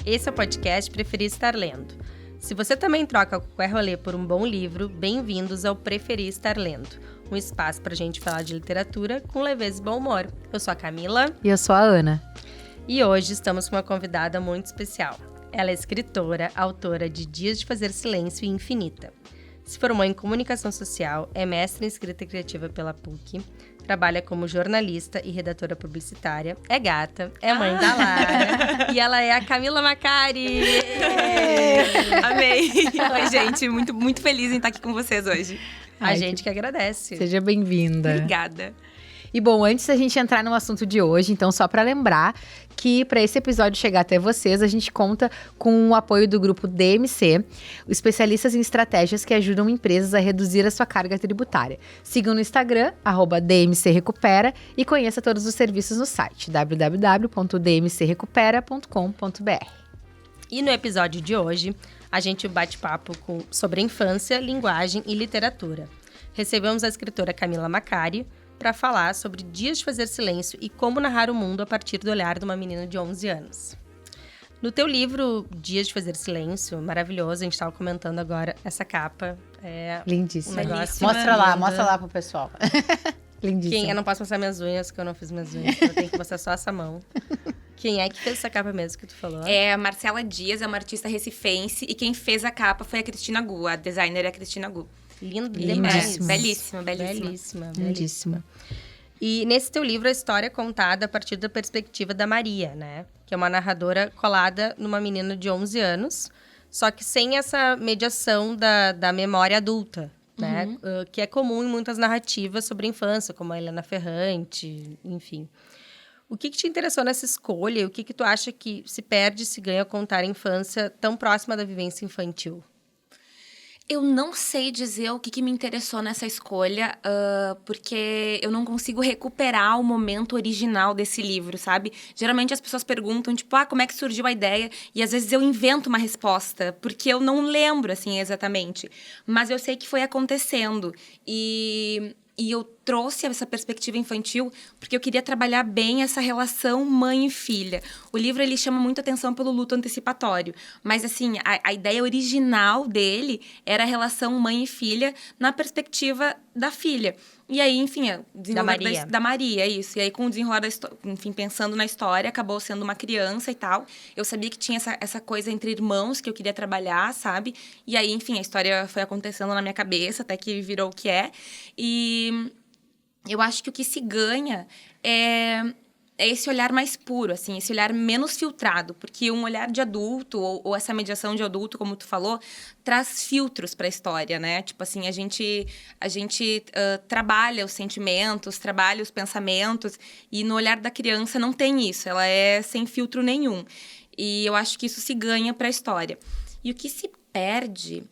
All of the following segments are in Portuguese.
Esse é o podcast Preferir Estar Lendo. Se você também troca qualquer rolê por um bom livro, bem-vindos ao Preferir Estar Lendo, um espaço pra gente falar de literatura com leveza e bom humor. Eu sou a Camila. E eu sou a Ana. E hoje estamos com uma convidada muito especial. Ela é escritora, autora de Dias de Fazer Silêncio e Infinita. Se formou em comunicação social, é mestre em escrita criativa pela PUC, trabalha como jornalista e redatora publicitária, é gata, é mãe da Lara e ela é a Camila Macari. Amei! Oi, gente, muito feliz em estar aqui com vocês hoje. A gente que agradece. Seja bem-vinda. Obrigada. E bom, antes da gente entrar no assunto de hoje, então só para lembrar que para esse episódio chegar até vocês, a gente conta com o apoio do grupo DMC, especialistas em estratégias que ajudam empresas a reduzir a sua carga tributária. Sigam no Instagram, @DMCRecupera, e conheça todos os serviços no site www.dmcrecupera.com.br. E no episódio de hoje, a gente bate papo sobre infância, linguagem e literatura. Recebemos a escritora Camila Macari para falar sobre Dias de Fazer Silêncio e como narrar o mundo a partir do olhar de uma menina de 11 anos. No teu livro Dias de Fazer Silêncio, maravilhoso, a gente estava comentando agora essa capa. É lindíssimo. Um negócio Mostra lindo. lá pro pessoal. Lindíssimo. Eu não posso mostrar minhas unhas, porque eu não fiz minhas unhas, então eu tenho que mostrar só essa mão. Quem é que fez essa capa mesmo que tu falou? É a Marcela Dias, é uma artista recifense, e quem fez a capa foi a Cristina Gu, a designer é a Cristina Gu. Lindo demais. Belíssima. Lindíssima. E nesse teu livro, a história é contada a partir da perspectiva da Maria, né? Que é uma narradora colada numa menina de 11 anos, só que sem essa mediação da memória adulta, né? Que é comum em muitas narrativas sobre a infância, como a Helena Ferrante, enfim. O que te interessou nessa escolha? O que tu acha que se perde, se ganha ao contar a infância tão próxima da vivência infantil? Eu não sei dizer o que me interessou nessa escolha, porque eu não consigo recuperar o momento original desse livro, sabe? Geralmente as pessoas perguntam, tipo, como é que surgiu a ideia? E às vezes eu invento uma resposta, porque eu não lembro, assim, exatamente. Mas eu sei que foi acontecendo. E eu trouxe essa perspectiva infantil porque eu queria trabalhar bem essa relação mãe e filha. O livro, ele chama muito atenção pelo luto antecipatório. Mas, assim, a ideia original dele era a relação mãe e filha na perspectiva da filha. E aí, enfim, Da Maria, isso. E aí, com o desenrolar da história, enfim, pensando na história, acabou sendo uma criança e tal. Eu sabia que tinha essa coisa entre irmãos que eu queria trabalhar, sabe? E aí, enfim, a história foi acontecendo na minha cabeça, até que virou o que é. E eu acho que o que se ganha é esse olhar mais puro, assim, esse olhar menos filtrado, porque um olhar de adulto, ou essa mediação de adulto, como tu falou, traz filtros para a história, né? Tipo assim, a gente trabalha os sentimentos, trabalha os pensamentos, e no olhar da criança não tem isso, ela é sem filtro nenhum. E eu acho que isso se ganha para a história. E o que se perde...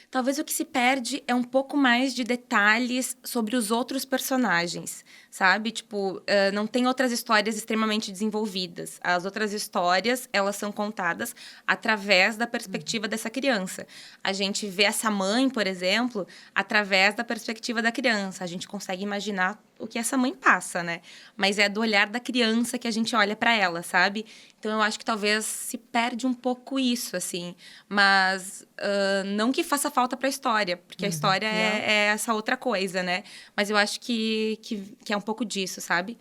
Talvez o que se perde é um pouco mais de detalhes sobre os outros personagens, sabe? Tipo, não tem outras histórias extremamente desenvolvidas. As outras histórias, elas são contadas através da perspectiva dessa criança. A gente vê essa mãe, por exemplo, através da perspectiva da criança. A gente consegue imaginar o que essa mãe passa, né? Mas é do olhar da criança que a gente olha para ela, sabe? Então, eu acho que talvez se perde um pouco isso, assim. Mas não que faça falta para a história, porque a história é essa outra coisa, né? Mas eu acho que é um pouco disso, sabe?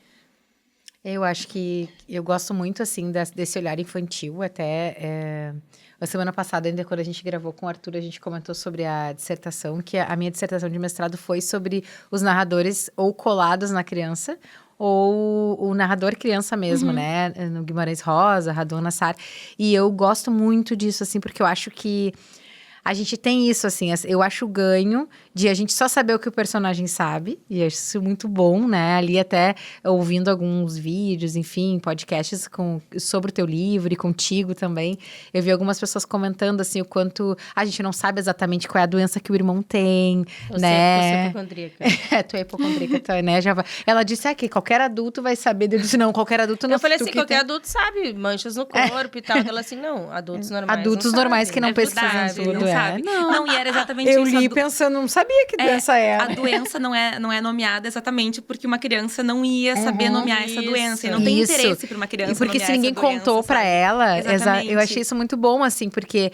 Eu acho que eu gosto muito, assim, desse olhar infantil. Até a semana passada, ainda quando a gente gravou com o Arthur, a gente comentou sobre a dissertação, que a minha dissertação de mestrado foi sobre os narradores ou colados na criança, ou o narrador criança mesmo, né? No Guimarães Rosa, Radon Nassar. E eu gosto muito disso, assim, porque eu acho que a gente tem isso, assim, eu acho o ganho de a gente só saber o que o personagem sabe, e acho isso muito bom, né? Ali até ouvindo alguns vídeos, enfim, podcasts sobre o teu livro e contigo também, eu vi algumas pessoas comentando, assim, o quanto a gente não sabe exatamente qual é a doença que o irmão tem, né? Eu sou hipocondríaca. Tu é hipocondríaca, né? Ela disse que qualquer adulto vai saber. Eu disse, não, qualquer adulto não. Eu falei assim, qualquer adulto sabe, manchas no corpo e tal. Ela assim, não, adultos normais adultos não normais sabem. que não pesquisam tudo. sabe? Não, e era exatamente Eu isso. li pensando, não sabia que doença era. A doença não é nomeada exatamente porque uma criança não ia saber nomear essa doença. E não tem interesse para uma criança e porque nomear se ninguém essa doença, contou pra sabe? ela, Exatamente. eu achei isso muito bom, assim, porque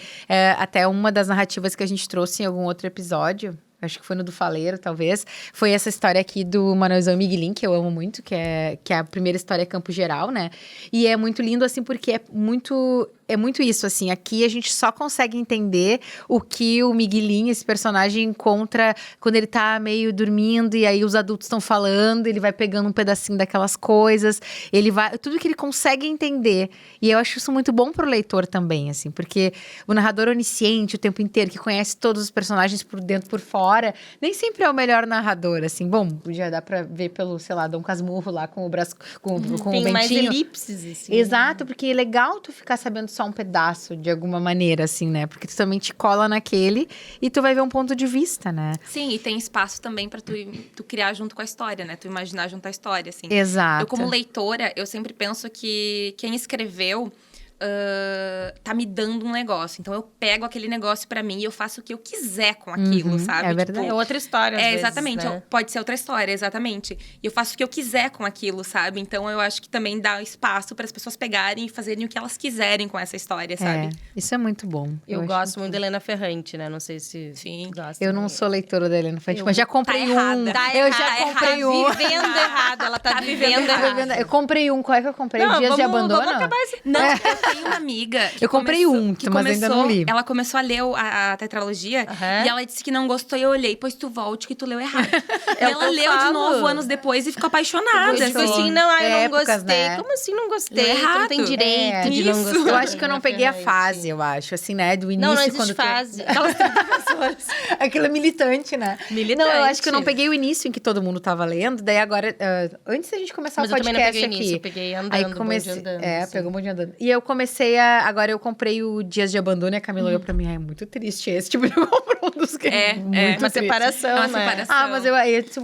até uma das narrativas que a gente trouxe em algum outro episódio, acho que foi no do Faleiro, talvez, foi essa história aqui do Manuelzão Miguelin, que eu amo muito, que é a primeira história Campo Geral, né? E é muito lindo, assim, porque é muito isso, assim. Aqui a gente só consegue entender o que o Miguelin, esse personagem, encontra quando ele tá meio dormindo e aí os adultos estão falando, ele vai pegando um pedacinho daquelas coisas, tudo que ele consegue entender. E eu acho isso muito bom pro leitor também, assim, porque o narrador onisciente o tempo inteiro, que conhece todos os personagens por dentro, por fora, nem sempre é o melhor narrador, assim. Bom, já dá pra ver pelo, sei lá, Dom Casmurro lá com o braço, com o Bentinho. Tem mais elipses, assim. Exato, porque é legal tu ficar sabendo só um pedaço, de alguma maneira, assim, né? Porque tu também te cola naquele e tu vai ver um ponto de vista, né? Sim, e tem espaço também pra tu criar junto com a história, né? Tu imaginar junto à história, assim. Exato. Eu, como leitora, eu sempre penso que quem escreveu tá me dando um negócio. Então, eu pego aquele negócio pra mim e eu faço o que eu quiser com aquilo, sabe? É verdade. É outra história, às vezes, exatamente. né? Pode ser outra história, exatamente. E eu faço o que eu quiser com aquilo, sabe? Então, eu acho que também dá espaço para as pessoas pegarem e fazerem o que elas quiserem com essa história, sabe? Isso é muito bom. Eu acho gosto muito da Helena Ferrante, né? Não sei se Sim. gosta. Eu não sou leitora da Helena Ferrante, mas já comprei Tá um. errada. Eu já comprei um. Tá vivendo errado. Ela tá vivendo errado. Eu comprei um. Qual é que eu comprei? Não, Dias de vamos Abandono? acabar esse... Não, eu tenho uma amiga que Eu comprei começou, mas ainda não li. Ela começou a ler a tetralogia e ela disse que não gostou. E eu olhei, pois tu volte que tu leu errado. E ela leu de novo anos depois e ficou apaixonada. Tipo assim, não, eu não gostei. Né? Como assim não gostei? Leu Tu não tem errado. direito de não gostar. Eu acho que eu não peguei a fase, eu acho, assim, né? Do início, Não existe quando fase. Aquelas 30 pessoas. Aquilo é militante, né? Militante. Não, eu acho que eu não peguei o início em que todo mundo tava lendo. Daí agora, antes da gente começar Mas o podcast eu também não peguei aqui. início, eu peguei andando, aí comecei, bonde andando. assim. Assim. Pegou um bonde andando. E eu comecei agora eu comprei o Dias de Abandono e a Camila olhou pra mim, é muito triste esse. Tipo, eu comprei um dos que é muito uma triste. separação, Uma né? separação. Ah, mas eu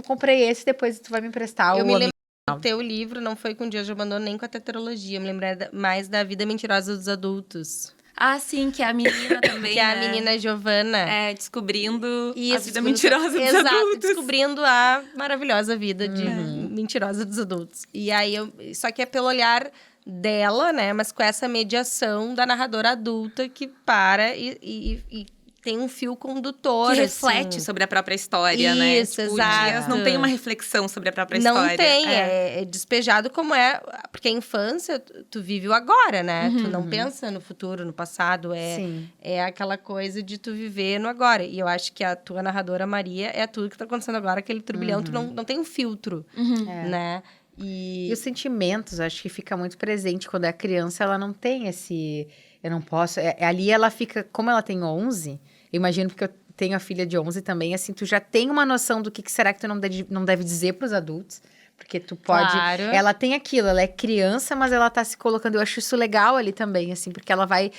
comprei esse, depois tu vai me emprestar Eu o me amigo. lembro que o teu livro não foi com Dias de Abandono, nem com a tetralogia. Eu me lembrei mais da Vida Mentirosa dos Adultos. Ah, sim, que é a menina também, Que é a né? menina Giovanna. Descobrindo a vida descobrindo- mentirosa dos Exato, adultos. descobrindo a maravilhosa vida de mentirosa dos adultos. E aí, só que é pelo olhar dela, né? Mas com essa mediação da narradora adulta que para e tem um fio condutor, Que reflete assim. sobre a própria história, né? Isso, Tipo, exato. Dias não tem uma reflexão sobre a própria Não história. tem, é despejado como é... Porque a infância, tu vive o agora, né? Tu não pensa no futuro, no passado. Sim. É aquela coisa de tu viver no agora. E eu acho que a tua narradora, Maria, é tudo que tá acontecendo agora. Aquele turbilhão, tu não tem um filtro, né? E os sentimentos, acho que fica muito presente. Quando é criança, ela não tem esse... Eu não posso... ali ela fica... Como ela tem 11... Eu imagino porque eu tenho a filha de 11 também, assim, tu já tem uma noção do que será que tu não deve dizer pros adultos. Porque tu pode... Claro. Ela tem aquilo, ela é criança, mas ela tá se colocando... Eu acho isso legal ali também, assim, porque ela vai...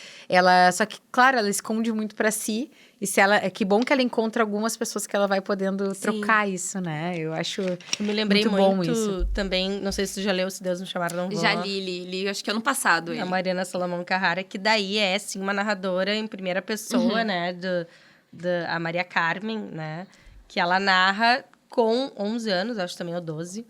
Só que, claro, ela esconde muito pra si. E se ela... Que bom que ela encontra algumas pessoas que ela vai podendo trocar isso, né? Eu acho Eu me lembrei muito bom muito isso. também, não sei se tu já leu Se Deus Me Chamar, Não Vou. Já li, acho que ano passado. A Mariana Salomão Carrara, que daí é, sim, uma narradora em primeira pessoa, né? A Maria Carmen, né? Que ela narra com 11 anos, acho também, ou 12.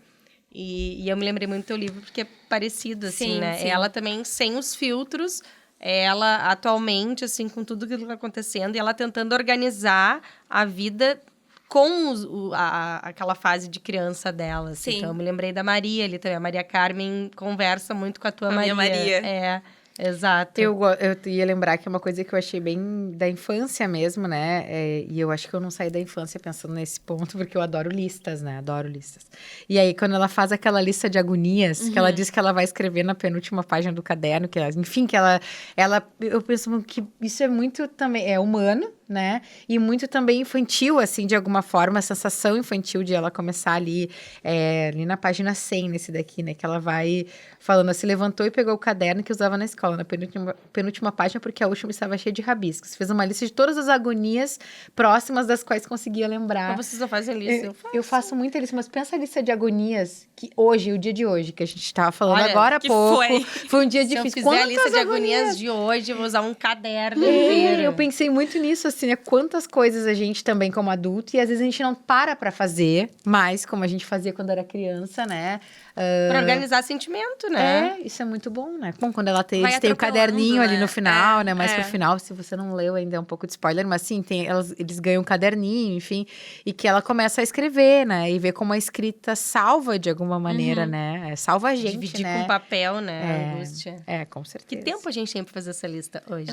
E eu me lembrei muito do teu livro, porque é parecido, assim, Sim, né? sim. Ela também, sem os filtros, ela atualmente, assim, com tudo que está acontecendo, e ela tentando organizar a vida com aquela fase de criança dela, assim. Sim. Então, eu me lembrei da Maria ali também. A Maria Carmen conversa muito com a tua Com a Maria. minha Maria. É, exato. Eu ia lembrar que é uma coisa que eu achei bem da infância mesmo, né? E eu acho que eu não saí da infância pensando nesse ponto, porque eu adoro listas, né? Adoro listas. E aí, quando ela faz aquela lista de agonias, que ela diz que ela vai escrever na penúltima página do caderno, enfim, que eu penso que isso é muito também, é humano, né? E muito também infantil, assim, de alguma forma, a sensação infantil de ela começar ali na página 100, nesse daqui, né? Que ela vai falando, ela se levantou e pegou o caderno que usava na escola, na penúltima página, porque a última estava cheia de rabiscos. Fez uma lista de todas as agonias próximas das quais conseguia lembrar. Mas vocês não fazem lista? Eu faço muita lista, mas pensa a lista de agonias que hoje, o dia de hoje, que a gente estava falando Olha, agora há que pouco. foi Um dia Se eu difícil. fizer a Quantas lista de agonias de hoje, eu vou usar um caderno É, inteiro. eu pensei muito nisso, assim, né? Quantas coisas a gente também como adulto, e às vezes a gente não para pra fazer mais, como a gente fazia quando era criança, né? Pra organizar sentimento, né? Isso é muito bom, né? Bom, quando ela tem, Vai eles têm o atropelando, caderninho ali né? no final, né? Mas É. pro final, se você não leu ainda, é um pouco de spoiler, mas sim, eles ganham um caderninho, enfim, e que ela começa a escrever, né? E ver como a escrita salva de alguma maneira, né? Salva a gente, Dividir né? com papel, né? A angústia. Com certeza. Que tempo a gente tem pra fazer essa lista hoje?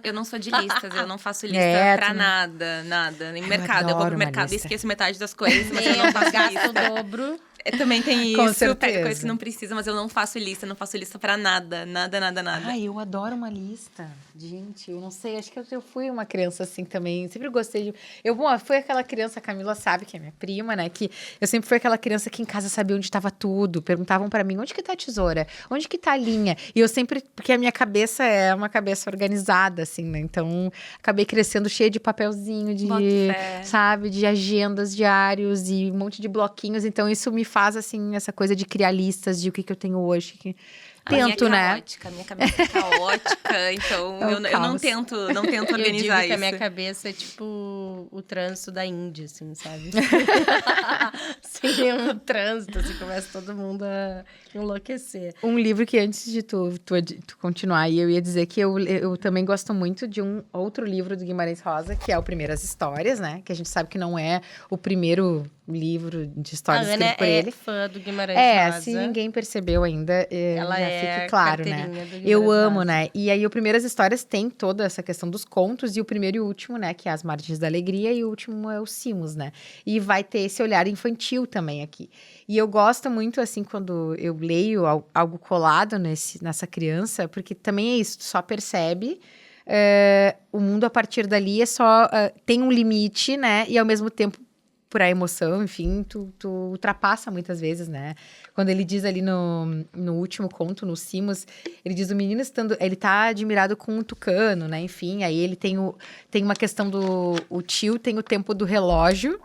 Eu não sou de listas, eu não faço lista pra nada. Nem mercado. Eu vou adoro pro uma mercado e lista. esqueço metade das coisas, mas eu não faço gasto lista. o dobro. Também tem Com isso, certeza. pego coisas que não precisa, mas eu não faço lista pra nada. Nada. Ai, eu adoro uma lista. Gente, eu não sei, acho que eu fui uma criança assim também. Sempre gostei de. Fui aquela criança, a Camila sabe, que é minha prima, né? Que eu sempre fui aquela criança que em casa sabia onde estava tudo. Perguntavam pra mim, onde que tá a tesoura? Onde que tá a linha? E eu sempre, porque a minha cabeça é uma cabeça organizada, assim, né? Então, acabei crescendo cheia de papelzinho, Boto fé. sabe? De agendas diários e um monte de bloquinhos. Então, isso me faz, assim, essa coisa de criar listas de o que eu tenho hoje. Tento, né? A minha cabeça é caótica, então eu não caos. tento Eu digo organizar que isso. a minha cabeça é tipo o trânsito da Índia, assim, sabe? Sim, um trânsito, assim, começa todo mundo a enlouquecer. Um livro que antes de tu continuar, eu ia dizer que eu também gosto muito de um outro livro do Guimarães Rosa, que é o Primeiras Histórias, né? Que a gente sabe que não é o primeiro livro de histórias A Ana escrito por é ele. fã do Guimarães Rosa. Se ninguém percebeu ainda, Ela já é fique claro, né? carteirinha do Guimarães Eu amo, Rosa. né? E aí, o Primeiras Histórias tem toda essa questão dos contos, e o primeiro e o último, né? Que é As Margens da Alegria, e o último é o Simos, né? E vai ter esse olhar infantil também aqui. E eu gosto muito, assim, quando eu leio algo colado nessa criança, porque também é isso, tu só percebe... o mundo a partir dali tem um limite, né? E ao mesmo tempo, por a emoção, enfim, tu ultrapassa muitas vezes, né? Quando ele diz ali no último conto, no Simos, ele diz o menino ele tá admirado com um tucano, né? Enfim, aí ele tem uma questão o tio tem o tempo do relógio,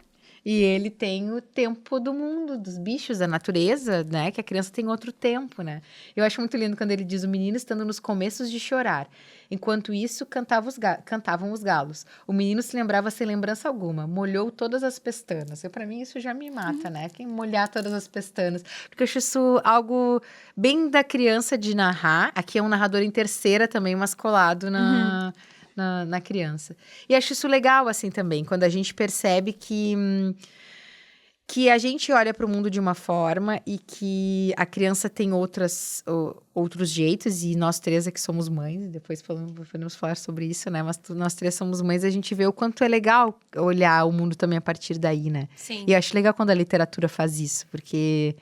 e ele tem o tempo do mundo, dos bichos, da natureza, né? Que a criança tem outro tempo, né? Eu acho muito lindo quando ele diz o menino estando nos começos de chorar. Enquanto isso, cantavam os galos. O menino se lembrava sem lembrança alguma. Molhou todas as pestanas. Para mim, isso já me mata, né? Quem molhar todas as pestanas. Porque eu acho isso algo bem da criança de narrar. Aqui é um narrador em terceira também, mas colado na criança. E acho isso legal, assim, também. Quando a gente percebe que a gente olha para o mundo de uma forma e que a criança tem outros jeitos, e nós três aqui somos mães, depois podemos falar sobre isso, né? Mas nós três somos mães, a gente vê o quanto é legal olhar o mundo também a partir daí, né? Sim. E eu acho legal quando a literatura faz isso, porque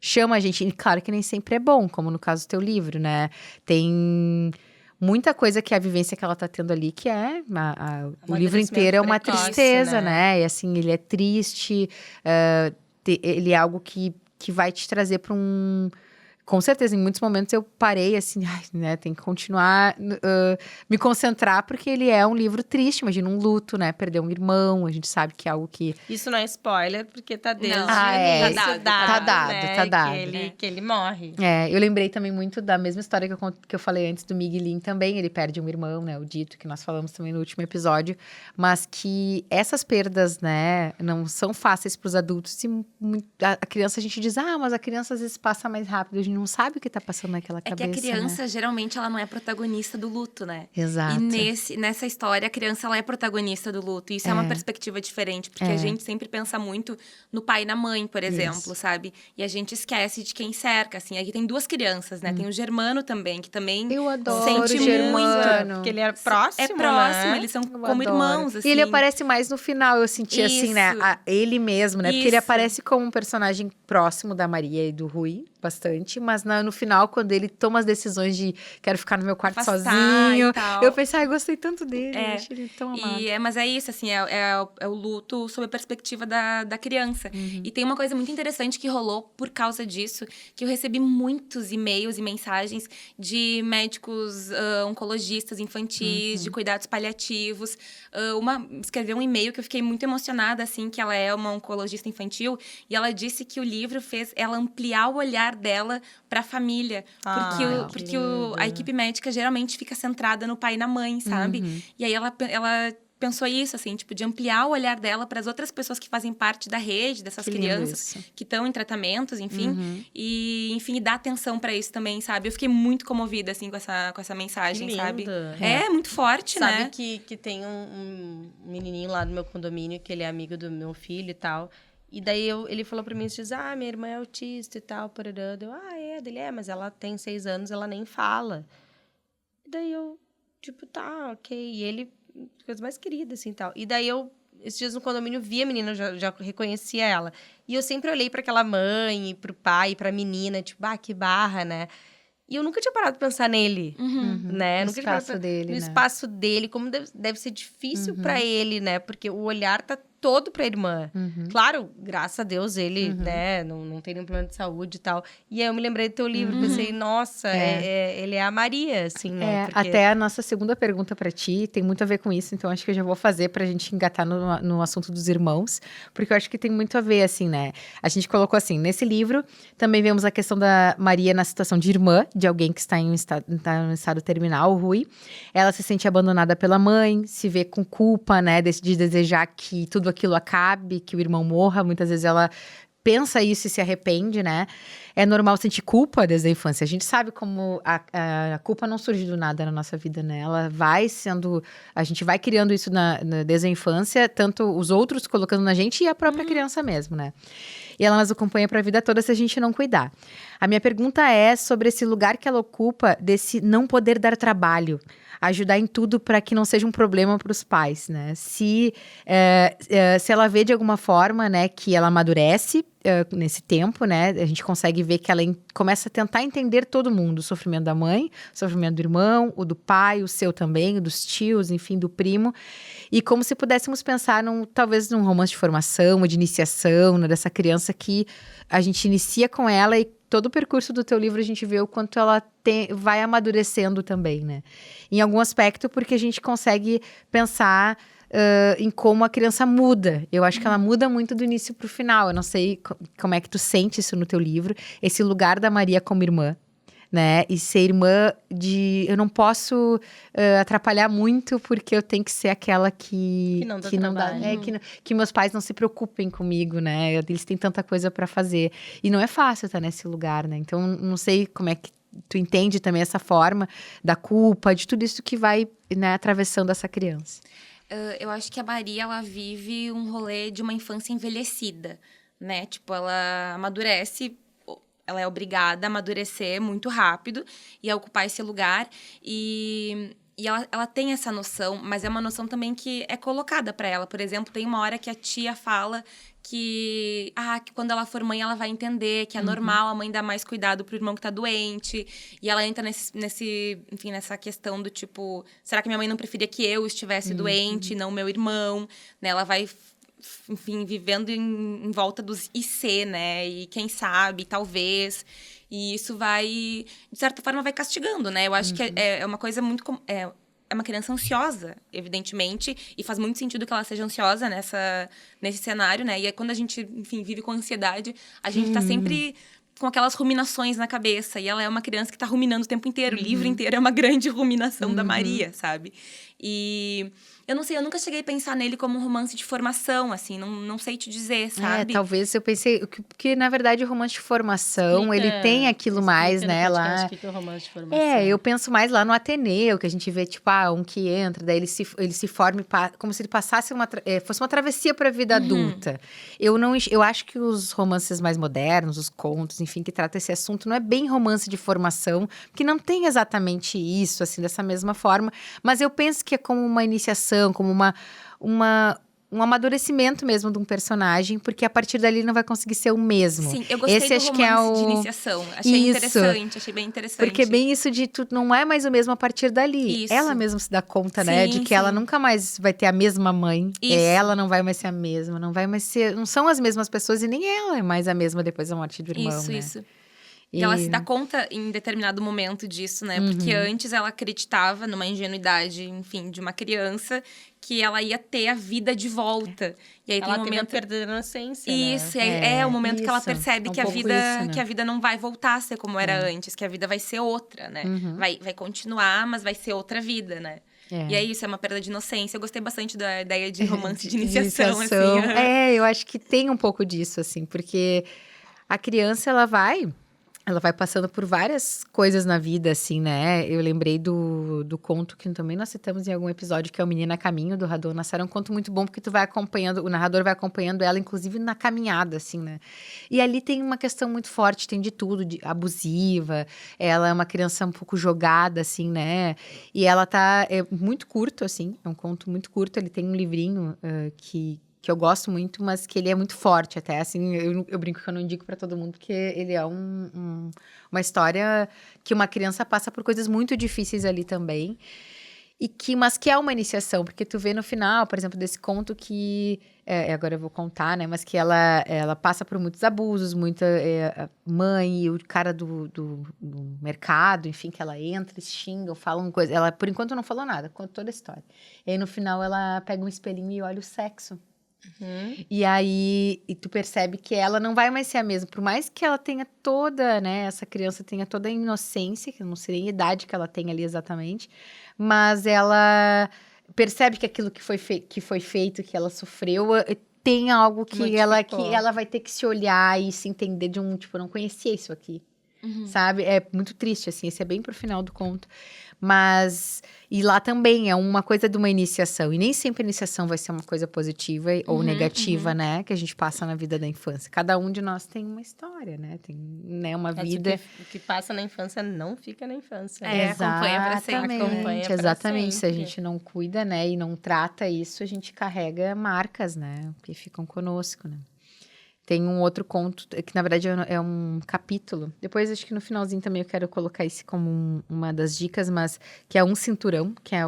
chama a gente, e claro que nem sempre é bom, como no caso do teu livro, né? Tem... muita coisa que a vivência que ela tá tendo ali, que é... o livro inteiro é uma precoce, tristeza, né? né? E assim, ele é triste, ele é algo que vai te trazer para um... Com certeza, em muitos momentos eu parei assim, né, tem que continuar me concentrar, porque ele é um livro triste, imagina um luto, né, perder um irmão, a gente sabe que é algo que... Isso não é spoiler, porque tá desde Não. o início Tá dado, né, tá dado. Que ele morre. Eu lembrei também muito da mesma história que eu falei antes do Miguelinho também, ele perde um irmão, né, o Dito, que nós falamos também no último episódio, mas que essas perdas, né, não são fáceis para os adultos, e a criança, a gente diz, mas a criança às vezes passa mais rápido, a gente não sabe o que tá passando naquela cabeça, É que a criança, né? geralmente, ela não é protagonista do luto, né? Exato. E nessa história, a criança, ela é protagonista do luto. E isso é uma perspectiva diferente, porque a gente sempre pensa muito no pai e na mãe, por exemplo, sabe? E a gente esquece de quem cerca, assim. Aqui tem duas crianças, né? Tem o Germano também, que também Eu adoro sente o Germano. muito. Porque ele é próximo, É próximo, né? eles são Eu como adoro. irmãos, assim. E ele aparece mais no final, eu senti assim, né? Isso. Ele mesmo, né? Porque ele Isso. aparece como um personagem próximo da Maria e do Rui, bastante. Mas no final, quando ele toma as decisões de quero ficar no meu quarto Afastar sozinho, e tal. eu pensei, gostei tanto dele. Eu achei ele tão amado. Mas é isso, assim, é o luto sob a perspectiva da criança. E tem uma coisa muito interessante que rolou por causa disso, que eu recebi muitos e-mails e mensagens de médicos oncologistas infantis, de cuidados paliativos. Uma escreveu um e-mail que eu fiquei muito emocionada, assim, que ela é uma oncologista infantil, e ela disse que o livro fez ela ampliar o olhar dela para a família, porque a equipe médica geralmente fica centrada no pai e na mãe, sabe? E aí ela pensou isso, assim, tipo, de ampliar o olhar dela para as outras pessoas que fazem parte da rede, dessas Que lindo crianças isso. que estão em tratamentos, enfim. E, enfim, dar atenção para isso também, sabe? Eu fiquei muito comovida, assim, com essa mensagem, Que lindo. sabe? É muito forte, Sabe né? que tem um menininho lá no meu condomínio, que ele é amigo do meu filho e tal. E daí ele falou pra mim, diz, minha irmã é autista e tal, parará. Eu, dele mas ela tem 6 anos, ela nem fala. E daí eu, tipo, tá, ok. E ele, coisa mais querida, assim, tal. E daí esses dias no condomínio, vi a menina, eu já reconhecia ela. E eu sempre olhei pra aquela mãe, e pro pai, pra menina, tipo, que barra, né? E eu nunca tinha parado pra pensar nele, né? No Nunca tinha parado espaço dele, no né? espaço dele, como deve ser difícil pra ele, né? Porque o olhar tá todo pra irmã. Claro, graças a Deus, ele, né, não tem nenhum problema de saúde e tal. E aí eu me lembrei do teu livro, pensei, nossa, ele é a Maria, assim, né? Porque... Até a nossa segunda pergunta pra ti tem muito a ver com isso, então acho que eu já vou fazer pra gente engatar no assunto dos irmãos, porque eu acho que tem muito a ver, assim, né? A gente colocou assim, nesse livro, também vemos a questão da Maria na situação de irmã, de alguém que está em um estado terminal, Rui. Ela se sente abandonada pela mãe, se vê com culpa, né, de desejar que tudo aquilo acabe, que o irmão morra. Muitas vezes ela pensa isso e se arrepende, né? É normal sentir culpa desde a infância. A gente sabe como a culpa não surge do nada na nossa vida, né? Ela vai sendo... A gente vai criando isso desde a infância, tanto os outros colocando na gente e a própria criança mesmo, né? E ela nos acompanha para a vida toda se a gente não cuidar. A minha pergunta é sobre esse lugar que ela ocupa desse não poder dar trabalho, ajudar em tudo para que não seja um problema para os pais, né? Se ela vê de alguma forma, né, que ela amadurece nesse tempo, né? A gente consegue ver que ela começa a tentar entender todo mundo, o sofrimento da mãe, o sofrimento do irmão, o do pai, o seu também, o dos tios, enfim, do primo. E como se pudéssemos pensar talvez num romance de formação, de iniciação, né, dessa criança que a gente inicia com ela e todo o percurso do teu livro a gente vê o quanto ela vai amadurecendo também, né? Em algum aspecto, porque a gente consegue pensar em como a criança muda. Eu acho que ela muda muito do início pro final. Eu não sei como é que tu sente isso no teu livro, esse lugar da Maria como irmã, né? E ser irmã eu não posso atrapalhar muito porque eu tenho que ser aquela que não dá, que meus pais não se preocupem comigo, né? Eles têm tanta coisa para fazer. E não é fácil estar nesse lugar, né? Então, não sei como é que tu entende também essa forma da culpa, de tudo isso que vai, né, atravessando essa criança. Eu acho que a Maria, ela vive um rolê de uma infância envelhecida, né? Tipo, ela amadurece, ela é obrigada a amadurecer muito rápido e a ocupar esse lugar. E ela tem essa noção, mas é uma noção também que é colocada para ela. Por exemplo, tem uma hora que a tia fala que quando ela for mãe, ela vai entender que é normal a mãe dar mais cuidado pro irmão que tá doente. E ela entra enfim, nessa questão do tipo, será que minha mãe não preferia que eu estivesse doente, não meu irmão? Né? Ela vai, enfim, vivendo em volta dos IC, né? E quem sabe, talvez. E isso vai, de certa forma, vai castigando, né? Eu acho que é uma coisa muito... É uma criança ansiosa, evidentemente, e faz muito sentido que ela seja ansiosa nesse cenário, né? E aí, quando a gente, enfim, vive com ansiedade, a gente tá sempre com aquelas ruminações na cabeça. E ela é uma criança que tá ruminando o tempo inteiro. O livro inteiro é uma grande ruminação da Maria, sabe? E eu não sei, eu nunca cheguei a pensar nele como um romance de formação, assim, não sei te dizer, sabe? Talvez eu pensei que na verdade o romance de formação, ele tem aquilo mais, né, lá. O que é o romance de formação? Eu penso mais lá no Ateneu, que a gente vê, tipo, um que entra, daí ele se forma como se ele passasse fosse uma travessia para a vida adulta. Eu acho que os romances mais modernos, os contos, enfim, que tratam esse assunto, não é bem romance de formação, porque não tem exatamente isso, assim, dessa mesma forma, mas eu penso que é como uma iniciação, como um amadurecimento mesmo de um personagem, porque a partir dali não vai conseguir ser o mesmo. Sim, eu gostei do romance de iniciação. Achei interessante, achei bem interessante. Porque bem isso de tu não é mais o mesmo a partir dali. Isso. Ela mesmo se dá conta, né? De que ela nunca mais vai ter a mesma mãe. Ela não vai mais ser a mesma, não vai mais ser... Não são as mesmas pessoas e nem ela é mais a mesma depois da morte do irmão, né? Isso. E ela se dá conta em determinado momento disso, né? Porque antes ela acreditava numa ingenuidade, enfim, de uma criança, que ela ia ter a vida de volta. E aí ela tem um momento perder a inocência, isso, né? é o momento que ela percebe que a vida, né? que a vida não vai voltar a ser como era antes, que a vida vai ser outra, né? Vai continuar, mas vai ser outra vida, né? E é isso, é uma perda de inocência. Eu gostei bastante da ideia de romance de iniciação, assim. Eu acho que tem um pouco disso, assim, porque a criança, ela vai passando por várias coisas na vida, assim, né? Eu lembrei do conto que também nós citamos em algum episódio, que é o Menina a Caminho, do Radon Nassar. É um conto muito bom, porque tu vai acompanhando, o narrador vai acompanhando ela, inclusive na caminhada, assim, né? E ali tem uma questão muito forte, tem de tudo, abusiva, ela é uma criança um pouco jogada, assim, né? E ela é muito curto, assim, é um conto muito curto, ele tem um livrinho que eu gosto muito, mas que ele é muito forte até, assim, eu brinco que eu não indico para todo mundo, porque ele é uma história que uma criança passa por coisas muito difíceis ali também, mas que é uma iniciação, porque tu vê no final, por exemplo, desse conto que, agora eu vou contar, né, mas que ela passa por muitos abusos, muita mãe e o cara do mercado, enfim, que ela entra, eles xingam, falam coisa, ela por enquanto não falou nada, conta toda a história. E aí no final ela pega um espelhinho e olha o sexo. E aí tu percebe que ela não vai mais ser a mesma, por mais que ela tenha toda, né, essa criança tenha toda a inocência, que eu não sei nem a idade que ela tem ali exatamente, mas ela percebe que aquilo que foi feito, que ela sofreu, tem algo que ela vai ter que se olhar e se entender de tipo, eu não conhecia isso aqui. Sabe? É muito triste, assim, esse é bem pro final do conto. Mas, e lá também é uma coisa de uma iniciação. E nem sempre a iniciação vai ser uma coisa positiva ou negativa, né? Que a gente passa na vida da infância. Cada um de nós tem uma história, né? Tem, né, uma vida... O que passa na infância não fica na infância. Acompanha pra sempre. Exatamente. Se a gente não cuida, né? E não trata isso, a gente carrega marcas, né? Que ficam conosco, né? Tem um outro conto, que na verdade é um capítulo. Depois, acho que no finalzinho também eu quero colocar esse como uma das dicas, mas que é Um Cinturão, que é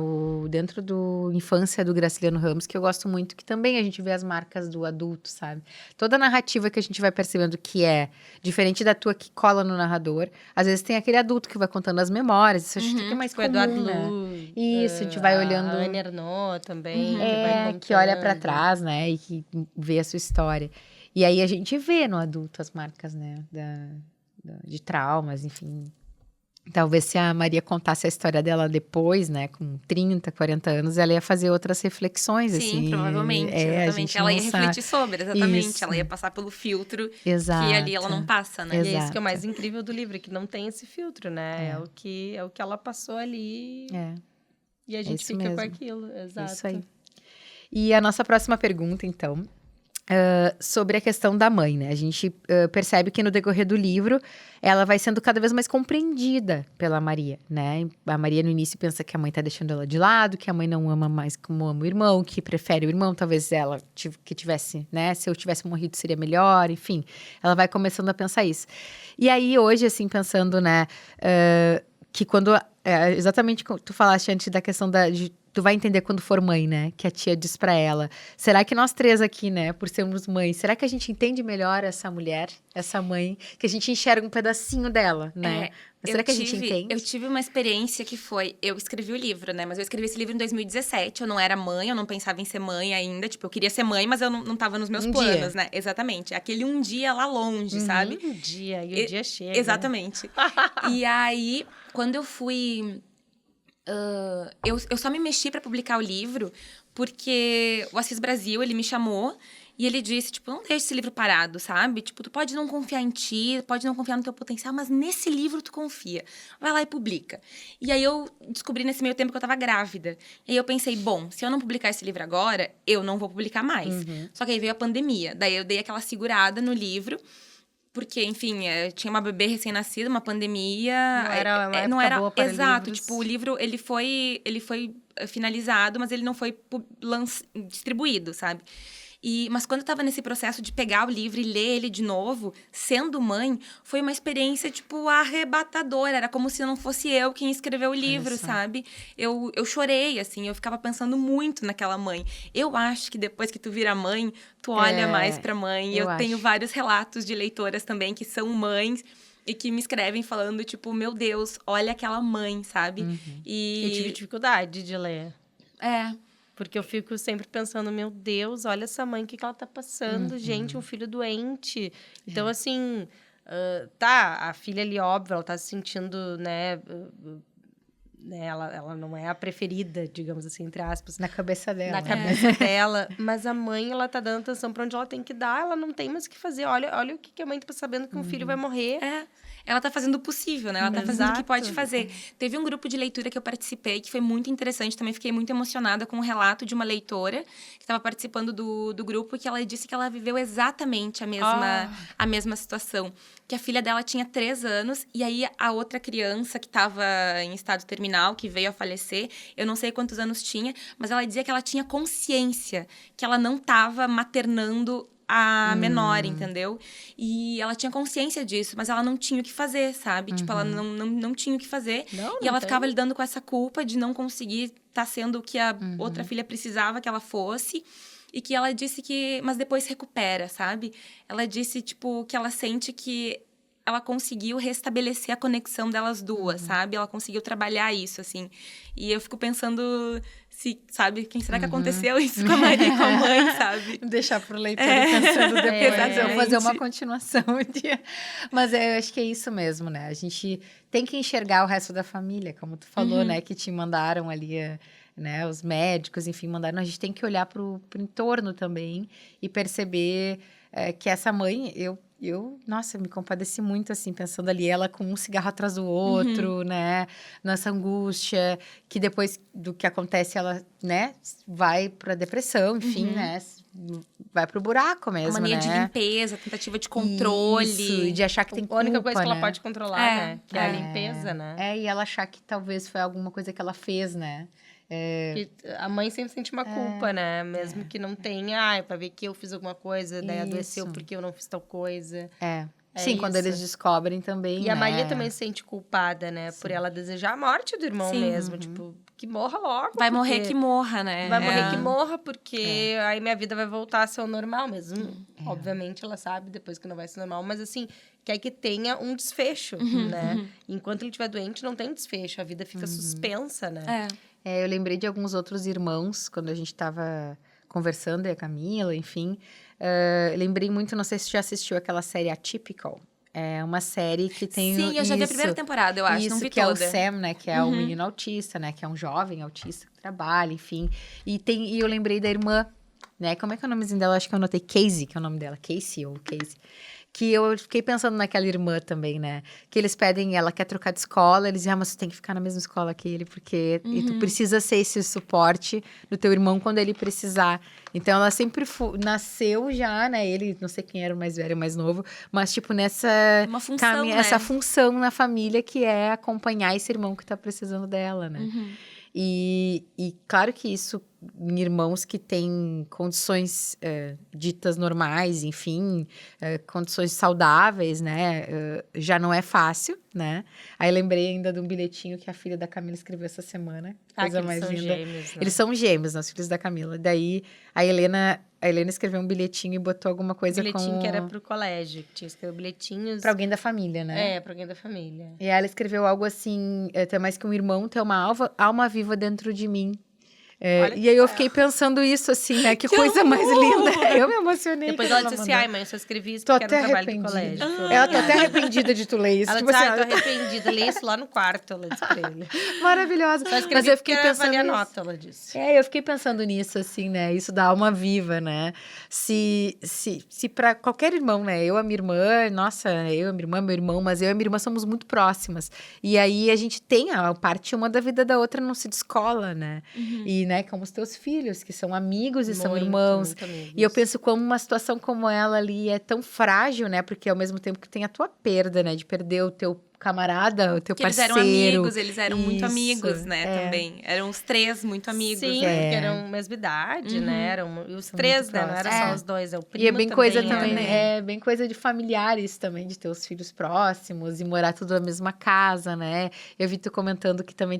dentro do Infância do Graciliano Ramos, que eu gosto muito, que também a gente vê as marcas do adulto, sabe? Toda a narrativa que a gente vai percebendo que é diferente da tua que cola no narrador. Às vezes tem aquele adulto que vai contando as memórias, isso acho que é mais comum, Eduardo né? Lu, Isso, a gente vai olhando... A Anne Ernaux também, que olha pra trás, né? E que vê a sua história. E aí a gente vê no adulto as marcas, né, de traumas, enfim. Talvez se a Maria contasse a história dela depois, né, com 30, 40 anos, ela ia fazer outras reflexões, assim. Sim, provavelmente, exatamente. Ela ia refletir sobre, exatamente. Isso. Ela ia passar pelo filtro que ali ela não passa, né? Exato. E é isso que é o mais incrível do livro, que não tem esse filtro, né? É o que ela passou ali e a gente fica com aquilo. Exato. Isso aí. E a nossa próxima pergunta, então... sobre a questão da mãe, né? A gente percebe que no decorrer do livro ela vai sendo cada vez mais compreendida pela Maria, né? A Maria no início pensa que a mãe tá deixando ela de lado, que a mãe não ama mais como ama o irmão, que prefere o irmão, talvez ela que tivesse, né? Se eu tivesse morrido seria melhor, enfim. Ela vai começando a pensar isso. E aí hoje, assim, pensando, né? Que quando... exatamente como tu falaste antes da questão tu vai entender quando for mãe, né? Que a tia diz pra ela. Será que nós três aqui, né? Por sermos mães, será que a gente entende melhor essa mulher, essa mãe? Que a gente enxerga um pedacinho dela, né? Mas será que a gente entende? Eu tive uma experiência que foi... Eu escrevi o livro, né? Mas eu escrevi esse livro em 2017. Eu não era mãe, eu não pensava em ser mãe ainda. Tipo, eu queria ser mãe, mas eu não tava nos meus planos, né? Exatamente. Aquele um dia lá longe, sabe? Um dia, e o dia chega. Exatamente. E aí, quando eu fui... eu só me mexi pra publicar o livro porque o Assis Brasil, ele me chamou e ele disse, tipo, não deixe esse livro parado, sabe? Tipo, tu pode não confiar em ti, pode não confiar no teu potencial, mas nesse livro tu confia. Vai lá e publica. E aí eu descobri nesse meio tempo que eu tava grávida. E aí eu pensei, bom, se eu não publicar esse livro agora, eu não vou publicar mais. Só que aí veio a pandemia. Daí eu dei aquela segurada no livro. Porque, enfim, tinha uma bebê recém-nascida, uma pandemia. Não era boa para exato, livros. tipo, o livro, ele foi finalizado, mas ele não foi distribuído, sabe? Mas quando eu tava nesse processo de pegar o livro e ler ele de novo, sendo mãe, foi uma experiência, tipo, arrebatadora. Era como se não fosse eu quem escreveu o livro, sabe? Eu chorei, assim, eu ficava pensando muito naquela mãe. Eu acho que depois que tu vira mãe, tu olha mais pra mãe. Eu tenho vários relatos de leitoras também que são mães e que me escrevem falando, tipo, meu Deus, olha aquela mãe, sabe? Eu tive dificuldade de ler. Porque eu fico sempre pensando, meu Deus, olha essa mãe, o que ela tá passando, gente, um filho doente. Então, assim, a filha ali, óbvio, ela tá se sentindo, né, né, ela não é a preferida, digamos assim, entre aspas. Na cabeça dela. Na cabeça dela. Mas a mãe, ela tá dando atenção pra onde ela tem que dar. Ela não tem mais o que fazer. Olha o que a mãe tá sabendo que um filho vai morrer. Ela tá fazendo o possível, né? Ela tá fazendo o que pode Exato. fazer. Teve um grupo de leitura que eu participei, que foi muito interessante. Também fiquei muito emocionada com o relato de uma leitora que estava participando do grupo, que ela disse que ela viveu exatamente a mesma situação. Que a filha dela tinha 3 anos, e aí a outra criança que estava em estado terminal, que veio a falecer, eu não sei quantos anos tinha, mas ela dizia que ela tinha consciência que ela não estava maternando a menor, entendeu? E ela tinha consciência disso, mas ela não tinha o que fazer, sabe? Tipo, ela não tinha o que fazer. E ela ficava lidando com essa culpa de não conseguir estar sendo o que a outra filha precisava que ela fosse. E que ela disse que... Mas depois recupera, sabe? Ela disse, tipo, que ela sente que ela conseguiu restabelecer a conexão delas duas, sabe? Ela conseguiu trabalhar isso, assim. E eu fico pensando... sabe, quem será que aconteceu isso com a Maria e com a mãe, sabe? Deixar pro leitor pensando depois. Eu vou fazer uma continuação um dia. Mas eu acho que é isso mesmo, né? A gente tem que enxergar o resto da família, como tu falou, né? Que te mandaram ali, né? Os médicos, enfim, mandaram. A gente tem que olhar pro entorno também e perceber que essa mãe, nossa, me compadeci muito, assim, pensando ali, ela com um cigarro atrás do outro, né? Nessa angústia, que depois do que acontece, ela, né? Vai pra depressão, enfim, né? Vai pro buraco mesmo, a mania né? de limpeza, tentativa de controle. Isso, e de achar que tem culpa, A única coisa que ela né? pode controlar, né? Que é a limpeza, né? E ela achar que talvez foi alguma coisa que ela fez, né? Que a mãe sempre sente uma culpa, né? Mesmo que não tenha, pra ver que eu fiz alguma coisa, daí adoeceu porque eu não fiz tal coisa. Sim, quando eles descobrem também, E a Maria também se sente culpada, né? Por ela desejar a morte do irmão mesmo. Tipo, que morra logo. Vai morrer que morra, né? Vai morrer que morra, porque aí minha vida vai voltar a ser o normal mesmo. Obviamente, ela sabe depois que não vai ser normal. Mas, assim, quer que tenha um desfecho, né? Enquanto ele estiver doente, não tem desfecho. A vida fica suspensa, né? Eu lembrei de alguns outros irmãos, quando a gente estava conversando, e a Camila, enfim. Lembrei muito, não sei se você já assistiu aquela série Atypical. É uma série que tem Sim, eu já vi a primeira temporada, eu acho, não vi que toda. é o Sam, né? Que é o menino autista, né? Que é um jovem autista que trabalha, enfim. E eu lembrei da irmã, né? Como é que é o nomezinho dela? Acho que eu anotei Casey, que é o nome dela. Casey ou Casey. Que eu fiquei pensando naquela irmã também, né? Que eles pedem, ela quer trocar de escola, eles dizem, mas você tem que ficar na mesma escola que ele, porque e tu precisa ser esse suporte do teu irmão quando ele precisar. Então, ela sempre nasceu já, né? Ele, não sei quem era o mais velho ou mais novo, mas, tipo, nessa... Uma função, né? Essa função na família que é acompanhar esse irmão que tá precisando dela, né? E claro que isso em irmãos que têm condições ditas normais, enfim, condições saudáveis, né? Já não é fácil, né? Aí lembrei ainda de um bilhetinho que a filha da Camila escreveu essa semana. Coisa mais linda. Gêmeos, né? Eles são gêmeos, os filhos da Camila. Daí a Helena escreveu um bilhetinho e botou alguma coisa bilhetinho que era pro colégio. Tinha que escrever bilhetinhos. Pra alguém da família, né? Pra alguém da família. E ela escreveu algo assim, tem mais que um irmão, tem uma alma viva dentro de mim. E aí eu fiquei pensando isso, assim, né? Que coisa mais linda. Eu me emocionei. Depois ela disse assim, ai, mãe, eu só escrevi isso tô porque até era um trabalho do arrependida. colégio. Ela tá até arrependida de tu ler isso. Ela tipo disse, assim, tô arrependida, lê isso lá no quarto, ela disse pra ele. Maravilhosa. Só escrevi Mas eu fiquei porque pensando valia nisso. nota, ela disse. Eu fiquei pensando nisso, assim, né? Isso da alma viva, né? Se pra qualquer irmão, né? Eu, a minha irmã, nossa, eu, a minha irmã, meu irmão, mas eu e a minha irmã somos muito próximas. E aí a gente tem a parte uma da vida da outra não se descola, né? E, né, como os teus filhos, que são amigos e são irmãos. Muito amigos. E eu penso como uma situação como ela ali é tão frágil, né? Porque ao mesmo tempo que tem a tua perda, né? De perder o teu camarada, o teu Porque parceiro. Eles eram muito amigos, né, também. Eram os 3 muito amigos. Sim, né? porque eram mesma idade, né? Eram os 3, né? Não era só os 2, é o primo E é bem coisa também. também, bem coisa de familiares também, de ter os filhos próximos e morar tudo na mesma casa, né? Eu vi tu comentando que também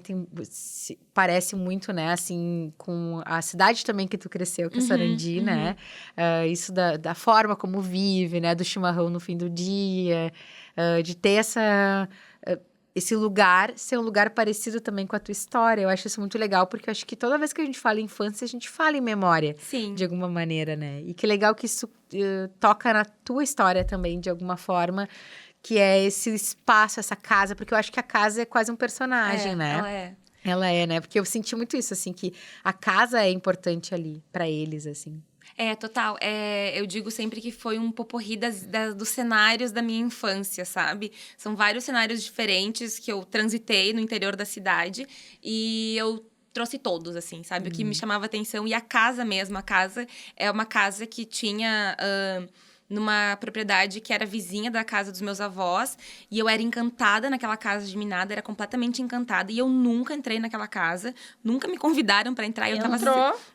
parece muito, né, assim, com a cidade também que tu cresceu, que é Sarandi, né? Isso da forma como vive, né? Do chimarrão no fim do dia, de ter esse lugar, ser um lugar parecido também com a tua história. Eu acho isso muito legal, porque eu acho que toda vez que a gente fala em infância, a gente fala em memória. Sim. De alguma maneira, né? E que legal que isso toca na tua história também, de alguma forma, que é esse espaço, essa casa, porque eu acho que a casa é quase um personagem, né? Ela é. Ela é, né? Porque eu senti muito isso, assim, que a casa é importante ali pra eles, assim. Total. Eu digo sempre que foi um poporri dos cenários da minha infância, sabe? São vários cenários diferentes que eu transitei no interior da cidade e eu trouxe todos, assim, sabe? O que me chamava atenção. E a casa mesmo, a casa é uma casa que tinha... numa propriedade que era vizinha da casa dos meus avós. E eu era encantada naquela casa de Minada, era completamente encantada. E eu nunca entrei naquela casa, nunca me convidaram pra entrar. Entrou,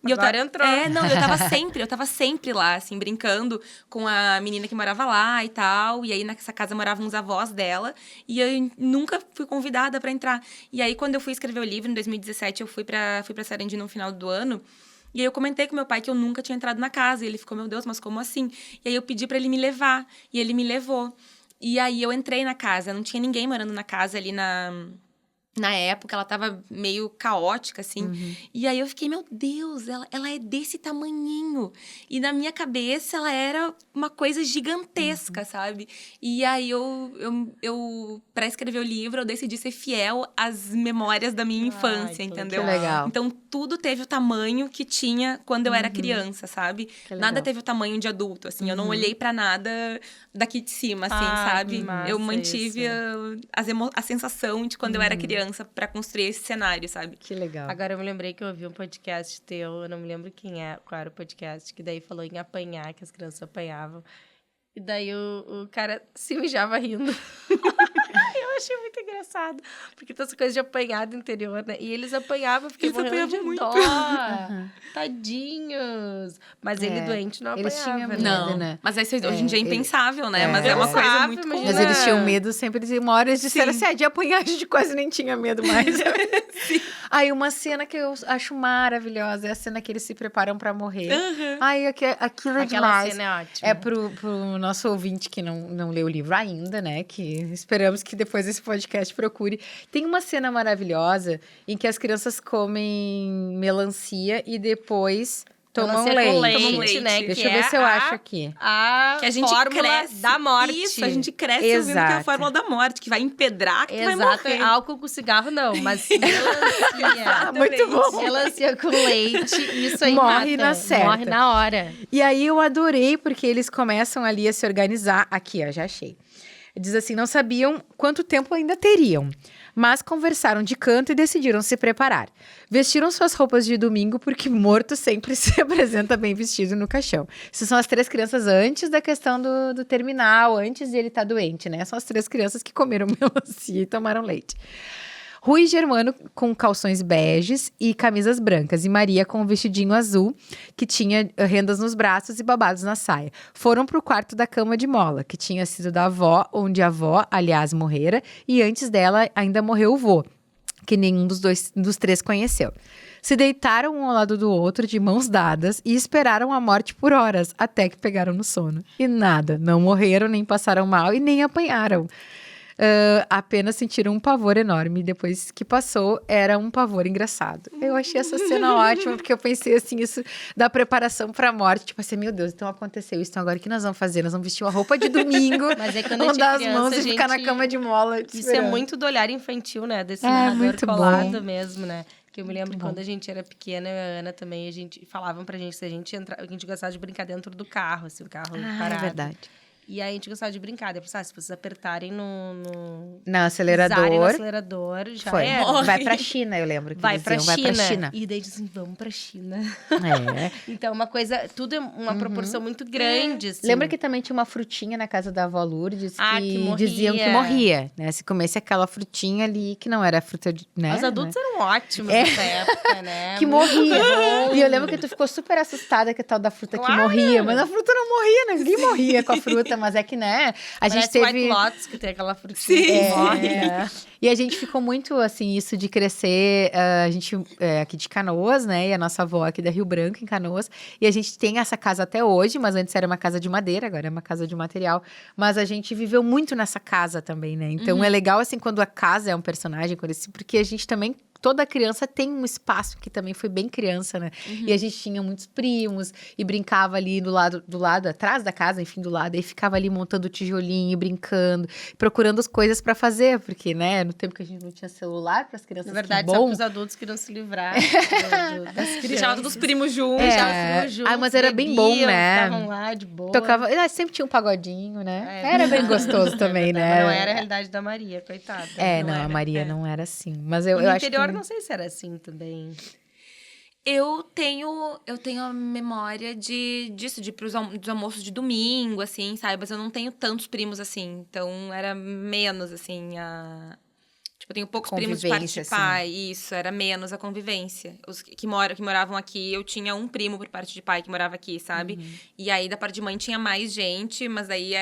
agora entrou. Não, eu tava sempre lá, assim, brincando com a menina que morava lá e tal. E aí, nessa casa moravam os avós dela. E eu nunca fui convidada pra entrar. E aí, quando eu fui escrever o livro, em 2017, eu fui pra Sarandi no final do ano. E aí eu comentei com meu pai que eu nunca tinha entrado na casa. E ele ficou, meu Deus, mas como assim? E aí eu pedi pra ele me levar. E ele me levou. E aí eu entrei na casa. Não tinha ninguém morando na casa ali na época. Ela tava meio caótica, assim. E aí eu fiquei, meu Deus, ela é desse tamanhinho. E na minha cabeça ela era uma coisa gigantesca, sabe? E aí eu pra escrever o livro, eu decidi ser fiel às memórias da minha infância, entendeu? Que legal. Então, tudo teve o tamanho que tinha quando eu era criança, sabe? Nada teve o tamanho de adulto, assim. Eu não olhei pra nada daqui de cima, assim, sabe? massa Eu mantive a sensação de quando eu era criança pra construir esse cenário, sabe? Que legal. Agora eu me lembrei que eu ouvi um podcast teu, eu não me lembro qual era o podcast, que daí falou em apanhar, que as crianças apanhavam. E daí o cara se mijava rindo. Eu achei muito engraçado. Porque tem essa coisa de apanhar do interior, né? E eles apanhavam, porque Eles apanhavam muito. dó. Tadinhos. Mas ele doente não Eles apanhava, tinham né? medo, Não, né? mas hoje em dia é impensável, né? Mas é uma Impensável, coisa muito comum. imagina. Mas eles tinham medo sempre de uma hora eles disseram assim, de apanhar, a gente quase nem tinha medo mais. Aí uma cena que eu acho maravilhosa é a cena que eles se preparam pra morrer. Ai, aquilo é Aquela demais. cena é ótima. É pro nosso ouvinte que não leu o livro ainda, né? Que esperamos que depois desse podcast procure. Tem uma cena maravilhosa em que as crianças comem melancia e depois tomam Melancia leite. com leite, Tomam leite. né? Deixa que eu ver é se eu acho aqui. A Que a gente fórmula cresce da morte. Isso, a gente cresce ouvindo que é a Exato. fórmula da morte, que vai empedrar, que vai Exato, morrer. álcool com cigarro não, mas melancia. Muito bom. Melancia com leite, isso aí Morre mata. na certa. Morre na hora. E aí eu adorei, porque eles começam ali a se organizar. Aqui, ó, já achei. Diz assim, não sabiam quanto tempo ainda teriam, mas conversaram de canto e decidiram se preparar. Vestiram suas roupas de domingo, porque morto sempre se apresenta bem vestido no caixão. Essas são as 3 crianças antes da questão do terminal, antes de ele estar doente, né? São as 3 crianças que comeram melancia e tomaram leite. Rui e Germano com calções beges e camisas brancas. E Maria com um vestidinho azul, que tinha rendas nos braços e babados na saia. Foram pro quarto da cama de mola, que tinha sido da avó, onde a avó, aliás, morrera. E antes dela ainda morreu o vô, que nenhum dos 3 conheceu. Se deitaram um ao lado do outro, de mãos dadas, e esperaram a morte por horas, até que pegaram no sono. E nada, não morreram, nem passaram mal e nem apanharam. Apenas sentiram um pavor enorme. Depois que passou, era um pavor engraçado. Eu achei essa cena ótima, porque eu pensei assim, isso da preparação pra morte. Tipo assim, meu Deus, então aconteceu isso. Então agora o que nós vamos fazer? Nós vamos vestir uma roupa de domingo, Mas é quando vamos dar as criança, mãos e a ficar na gente- cama de mola. Isso é esperando. muito do olhar infantil, né? Desse narrador muito colado bom. mesmo, né? Que eu me lembro quando a gente era pequena, eu e a Ana também, falavam pra gente se a gente entrar, a gente gostava de brincar dentro do carro, assim, o carro parado. É verdade. E aí a gente gostava de brincar. Depois, se vocês apertarem no No pisarem no acelerador. acelerador, já Foi. era. Vai pra China, eu lembro que Vai pra, diziam, China. vai pra China. E daí dizem, vamos pra China. É. Então, uma coisa... Tudo é uma proporção muito grande, assim. Lembra que também tinha uma frutinha na casa da avó Lourdes que morria. diziam que morria, né? Se comesse aquela frutinha ali, que não era fruta de... Né? Os adultos eram ótimos nessa época, né? Que Muito morria. bom. E eu lembro que tu ficou super assustada com a tal da fruta que Claro. morria. Mas a fruta não morria, né? Ninguém morria com a fruta. Mas é que, né? A gente Parece teve... White Lotus, que tem aquela frutinha Sim. que morre. É. E a gente ficou muito, assim, isso de crescer. A gente é aqui de Canoas, né? E a nossa avó aqui da Rio Branco, em Canoas. E a gente tem essa casa até hoje, mas antes era uma casa de madeira, agora é uma casa de material. Mas a gente viveu muito nessa casa também, né? Então é legal, assim, quando a casa é um personagem, porque a gente também toda criança tem um espaço que também foi bem criança, né? E a gente tinha muitos primos e brincava ali do lado, atrás da casa, enfim, do lado. Aí ficava ali montando tijolinho, brincando, procurando as coisas pra fazer, porque, né, no tempo que a gente não tinha celular para as crianças, Na verdade, que só bom. que os adultos queriam se livrar das crianças. Deixava todos os primos juntos. Mas era bem bom, né? Estavam lá de boa. Tocava, sempre tinha um pagodinho, né? É Era bem verdade, gostoso também, verdade. né? Mas não era a realidade da Maria, coitada. Não, era. a Maria não era assim. Mas E eu no acho interior, que... não sei se era assim também. Eu tenho a memória disso, de ir dos almoços de domingo, assim, sabe? Mas eu não tenho tantos primos, assim. Então, era menos, assim, Tipo, eu tenho poucos primos de parte de Convivência, pai. Isso, era menos a convivência. Os que moravam aqui, eu tinha um primo por parte de pai que morava aqui, sabe? E aí, da parte de mãe, tinha mais gente, mas aí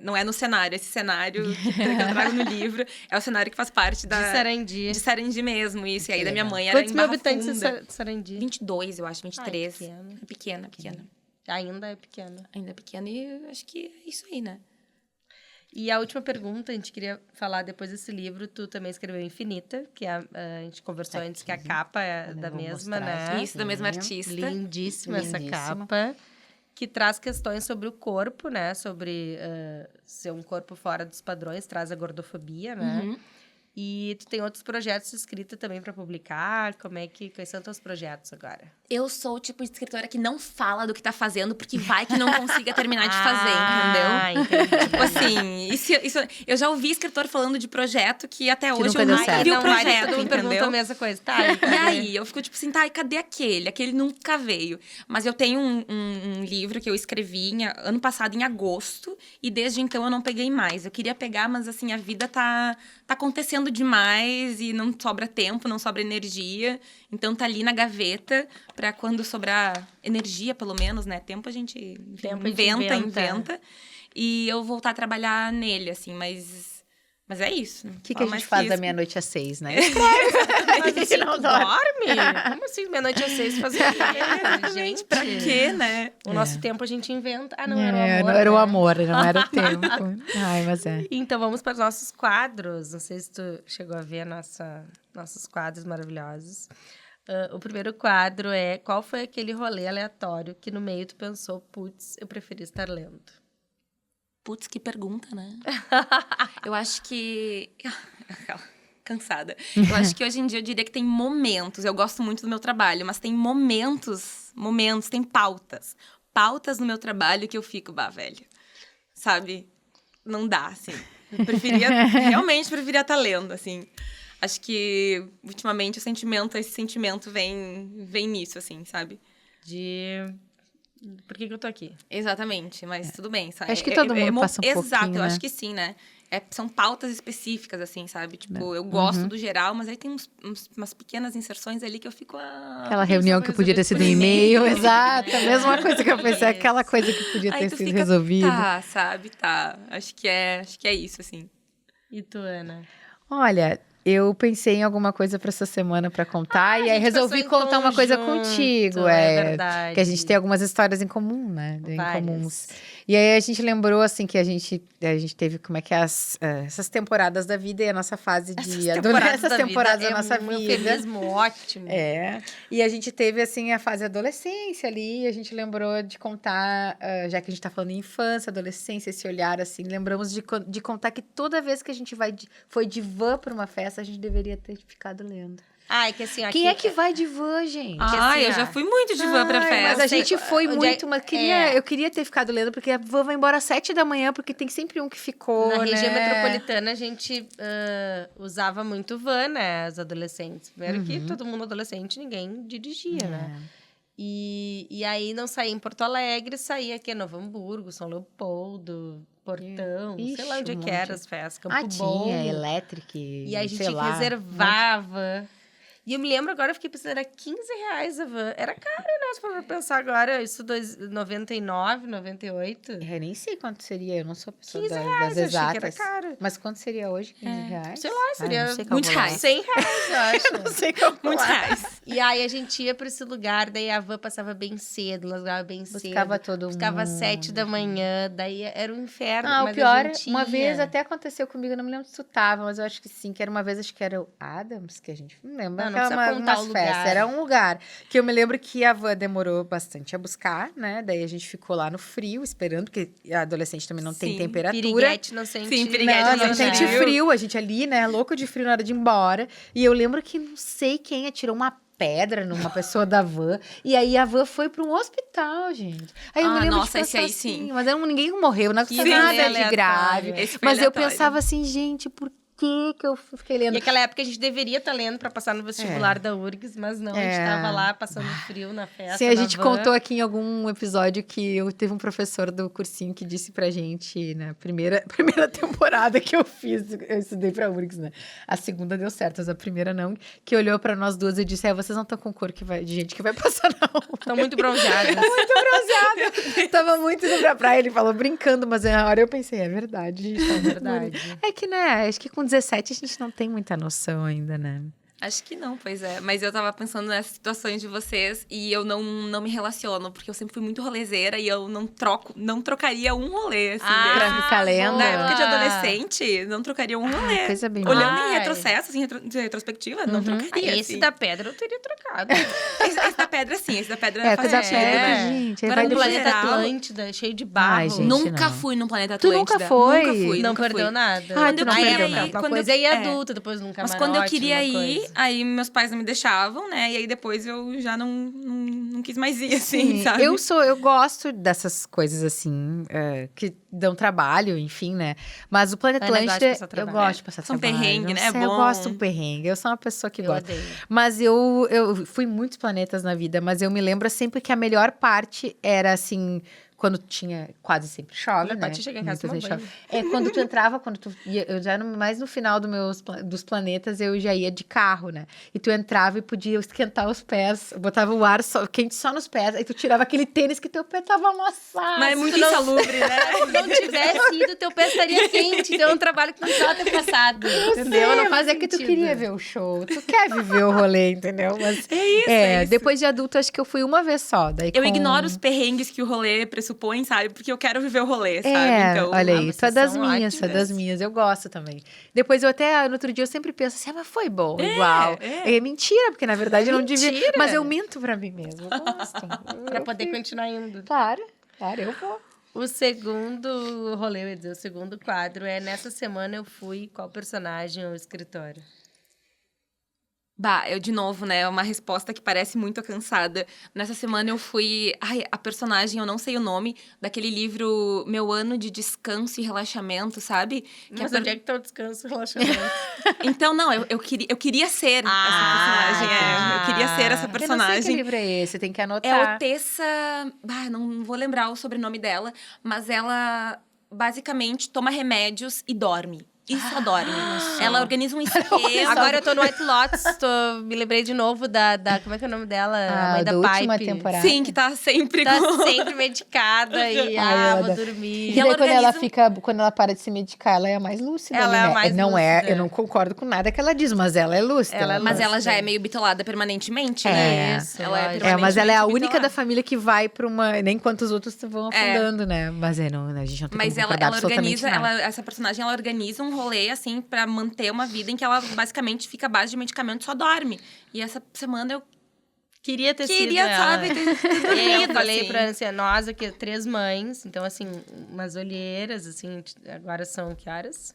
não é no cenário. Esse cenário que eu trago no livro é o cenário que faz parte De Sarandi. de Sarandi mesmo, isso. E aí, da minha mãe era Quantos em mil Barra habitantes Funda. é Sarandi? 22, eu acho, 23. pequeno. É pequena, pequena. Ainda é pequena. Ainda é pequena e eu acho que é isso aí, né? E a última pergunta, a gente queria falar depois desse livro, tu também escreveu Infinita, que a gente conversou antes que a capa é da vou mesma, mostrar né? Isso, da mesma artista. Lindíssima essa Lindíssima. capa, que traz questões sobre o corpo, né? Sobre ser um corpo fora dos padrões, traz a gordofobia, né? E tu tem outros projetos de escrita também para publicar? Quais são teus projetos agora? Eu sou o tipo de escritora que não fala do que tá fazendo, porque vai que não consiga terminar de fazer, entendeu? Entendi. Tipo assim, isso, eu já ouvi escritor falando de projeto que até hoje nunca eu deu nunca certo. vi o Não vai, projeto, todo mundo pergunta a entendeu? mesma coisa. Tá, E aí, eu fico tipo assim, tá, e cadê aquele? Aquele nunca veio. Mas eu tenho um livro que eu escrevi ano passado, em agosto, e desde então eu não peguei mais. Eu queria pegar, mas assim, a vida tá acontecendo demais e não sobra tempo, não sobra energia. Então tá ali na gaveta pra quando sobrar energia, pelo menos, né? Tempo a gente, enfim, Tempo a gente inventa. E eu voltar a trabalhar nele, assim, mas é isso. O que a gente faz da meia-noite às 6, né? Mas assim, não dorme? Como assim, meia-noite às 6 fazer o quê? Gente, Pra quê, né? o nosso tempo a gente inventa. Ah, não, era o amor, não era o né? amor, não era o tempo. Ai, mas é. Então, vamos para os nossos quadros. Não sei se tu chegou a ver nossos quadros maravilhosos. O primeiro quadro é: qual foi aquele rolê aleatório que no meio tu pensou, putz, eu preferi estar lendo? Putz, que pergunta, né? Eu acho que... Cansada. Eu acho que hoje em dia eu diria que tem momentos. Eu gosto muito do meu trabalho, mas tem momentos, tem pautas. Pautas no meu trabalho que eu fico, velho. Sabe? Não dá, assim. Realmente preferia estar lendo, assim. Acho que, ultimamente, esse sentimento vem nisso, assim, sabe? Por que eu tô aqui? Exatamente, mas tudo bem, sabe? Acho que todo mundo passa um Exato, pouquinho, eu né? acho que sim, né? São pautas específicas, assim, sabe? Tipo, eu gosto do geral, mas aí tem umas pequenas inserções ali que eu fico... Aquela reunião que podia ter sido um e-mail, exato. A mesma coisa que eu pensei, aquela coisa que podia ter sido resolvida. Tá, sabe? Tá. Acho que é isso, assim. E tu, Ana? Olha, eu pensei em alguma coisa para essa semana para contar e aí resolvi contar uma coisa contigo. É verdade. Que a gente tem algumas histórias em comum, né? Várias. Incomuns. E aí a gente lembrou, assim, que a gente teve como é que essas temporadas da vida e a nossa fase de adolescência. Essas temporadas da nossa vida. É um eufemismo ótimo. E a gente teve, assim, a fase adolescência ali, e a gente lembrou de contar, já que a gente tá falando em infância, adolescência, esse olhar, assim, lembramos de contar que toda vez que a gente foi de van pra uma festa, a gente deveria ter ficado lendo. Ah, é que assim... Quem é que vai de van, gente? assim, eu já fui muito de van pra festa. Mas a gente foi Onde muito, mas eu queria ter ficado lendo, porque a van vai embora às 7 da manhã, porque tem sempre um que ficou, Na né? região metropolitana, a gente usava muito van, né? Os adolescentes. Primeiro que todo mundo adolescente, ninguém dirigia, né? E aí não saía em Porto Alegre, saía aqui em Novo Hamburgo, São Leopoldo, Portão, sei lá onde é que era as festas, Campo Bom. Tinha, Elétrica, E aí a gente sei lá, reservava. E eu me lembro agora, eu fiquei pensando, era 15 reais a van. Era caro, né? Se for pensar agora, isso 99, 98. Eu nem sei quanto seria, eu não sou a pessoa 15 das reais, eu achei que era exatas. caro. Mas quanto seria hoje, 15 reais? Sei lá, seria não sei muitos calcular. reais. 100 reais, eu acho. Não sei calcular. Muitos reais. E aí a gente ia pra esse lugar, daí a van passava bem cedo, largava bem Buscava cedo. todo Buscava às mundo. 7 da manhã, daí era um inferno. Ah, o mas pior, a gente uma ia. vez até aconteceu comigo, eu não me lembro se tu tava, mas eu acho que sim, que era uma vez, acho que era o Adams, que a gente não lembra. Não precisa contar o lugar. Festas, era um lugar que eu me lembro que a van demorou bastante a buscar, né? Daí a gente ficou lá no frio, esperando, porque a adolescente também não tem Sim, temperatura. Piriguete não sente... Sim, piriguete Não, não não sente sente frio. frio, a gente ali, né, louco de frio na hora de ir embora. E eu lembro que não sei quem atirou uma pedra numa pessoa da van. E aí a van foi para um hospital, gente. Aí eu me lembro nossa, de esse pensar aí assim, sim. mas ninguém morreu, não aconteceu Sim, nada de aleatório. grave. Esse foi Mas eu aleatório. pensava assim, gente, por que eu fiquei lendo? E aquela época a gente deveria estar lendo pra passar no vestibular da URGS, mas não, a gente tava lá passando frio na festa. Sim, a na gente van. contou aqui em algum episódio que teve um professor do cursinho que disse pra gente, na primeira temporada que eu fiz, eu estudei pra URGS, né? A segunda deu certo, mas a primeira não, que olhou pra nós duas e disse, vocês não estão com cor de gente que vai passar, não. Estão muito bronzeadas. Muito bronzeada. Tava muito indo pra praia, ele falou brincando, mas na hora eu pensei, é verdade, gente. É verdade. É que, né, acho que com 17 a gente não tem muita noção ainda, né? Acho que não, pois é. Mas eu tava pensando nessas situações de vocês e eu não me relaciono, porque eu sempre fui muito rolezeira e eu não trocaria um rolê, assim, Pra ficar lendo. Na época de adolescente, não trocaria um rolê. coisa bem Olhando boa. em retrocesso, assim, de retrospectiva, não trocaria. Esse assim. da pedra eu teria trocado. Esse da pedra, sim. Esse da pedra É, faz coisa sentido, pedra, né? gente. Aí Agora vai No no depois- planeta geral- Atlântida, cheio de barro. Ai, gente. Nunca não. fui no planeta Tu Atlântida. nunca foi? Nunca fui. Não nunca perdeu fui. nada. Ah, tu não Aí, perdeu aí, nada. Uma quando coisa eu- é ir é. adulta, depois num camarote. Mas quando eu queria uma ir, coisa. aí meus pais não me deixavam, né? E aí depois eu já não quis mais ir, assim, Sim, sabe? eu gosto dessas coisas assim, que dão trabalho, enfim, né? Mas o Planeta Ana gosta de Atlântida, passar eu trabalho. gosto de passar São trabalho. perrengue, Não né? É sei, Eu bom. gosto de um perrengue. Eu sou uma pessoa que Eu gosta. odeio. Mas eu fui em muitos planetas na vida, mas eu me lembro sempre que a melhor parte era assim. Quando tinha, quase sempre chove, Minha né? parte chega em casa e Muitas toma vezes chove. É quando tu entrava, quando tu ia, eu já mais no final dos planetas, eu já ia de carro, né? E tu entrava e podia esquentar os pés, botava o ar quente só nos pés, aí tu tirava aquele tênis que teu pé tava amassado. Mas é muito Tu não- insalubre, né? Se não tivesse ido, teu pé estaria quente. Então é um trabalho que não precisava ter passado. Entendeu? Sei, Não mas faz é que tu sentido. queria ver o show, tu quer viver o rolê, entendeu? Mas, é isso. depois de adulto, acho que eu fui uma vez só. Daí Eu com- ignoro os perrengues que o rolê pressupõe, sabe? Porque eu quero viver o rolê, sabe? Então, olha aí, tu é vocês das são minhas, tu é das ótimas. minhas, eu gosto também. Depois eu até, no outro dia, eu sempre penso assim, mas foi bom, igual. É mentira, porque na verdade eu não devia. Mentira. Mas eu minto pra mim mesma, eu gosto. Pra poder continuar indo. Claro, eu vou. O segundo rolê, eu ia dizer, o segundo quadro é nessa semana eu fui qual personagem ou escritório? Bah, eu de novo, né? Uma resposta que parece muito cansada. Nessa semana eu fui. Ai, a personagem, eu não sei o nome, daquele livro Meu Ano de Descanso e Relaxamento, sabe? Que Mas a onde é que tá o descanso e o relaxamento? Então, não, eu queria ser essa personagem. Eu queria ser essa Eu não sei que personagem. livro é esse, tem que É anotar. Otessa. Bah, não vou lembrar o sobrenome dela, mas ela basicamente toma remédios e dorme. E só dorme. Ela organiza um esquema. Agora eu tô no White Lotus, me lembrei de novo da como é que é o nome dela? A mãe da última Pipe. temporada. Sim, que tá sempre Tá com... sempre medicada e Ai, eu vou adoro. dormir. E daí, ela quando ela para de se medicar, ela é a mais lúcida. Ela ali, é a né? mais não lúcida. Eu não concordo com nada que ela diz, mas ela é lúcida. Ela é Mas ela lúcida. já é meio bitolada permanentemente, É. né? Isso, ela é lógico. mas ela é a permanentemente única da bitolada. família que vai pra uma. Nem quanto os outros vão afundando, né? Mas não, a gente não tem Mas como ela concordar absolutamente organiza, nada. essa personagem, ela organiza um rolê, assim, pra manter uma vida em que ela basicamente fica à base de medicamento e só dorme. E essa semana eu Queria ter sido queria, ela. sabe, ter Eu dormido, falei assim. pra Ancianosa que 3 mães, então assim, umas olheiras, assim, agora são que horas?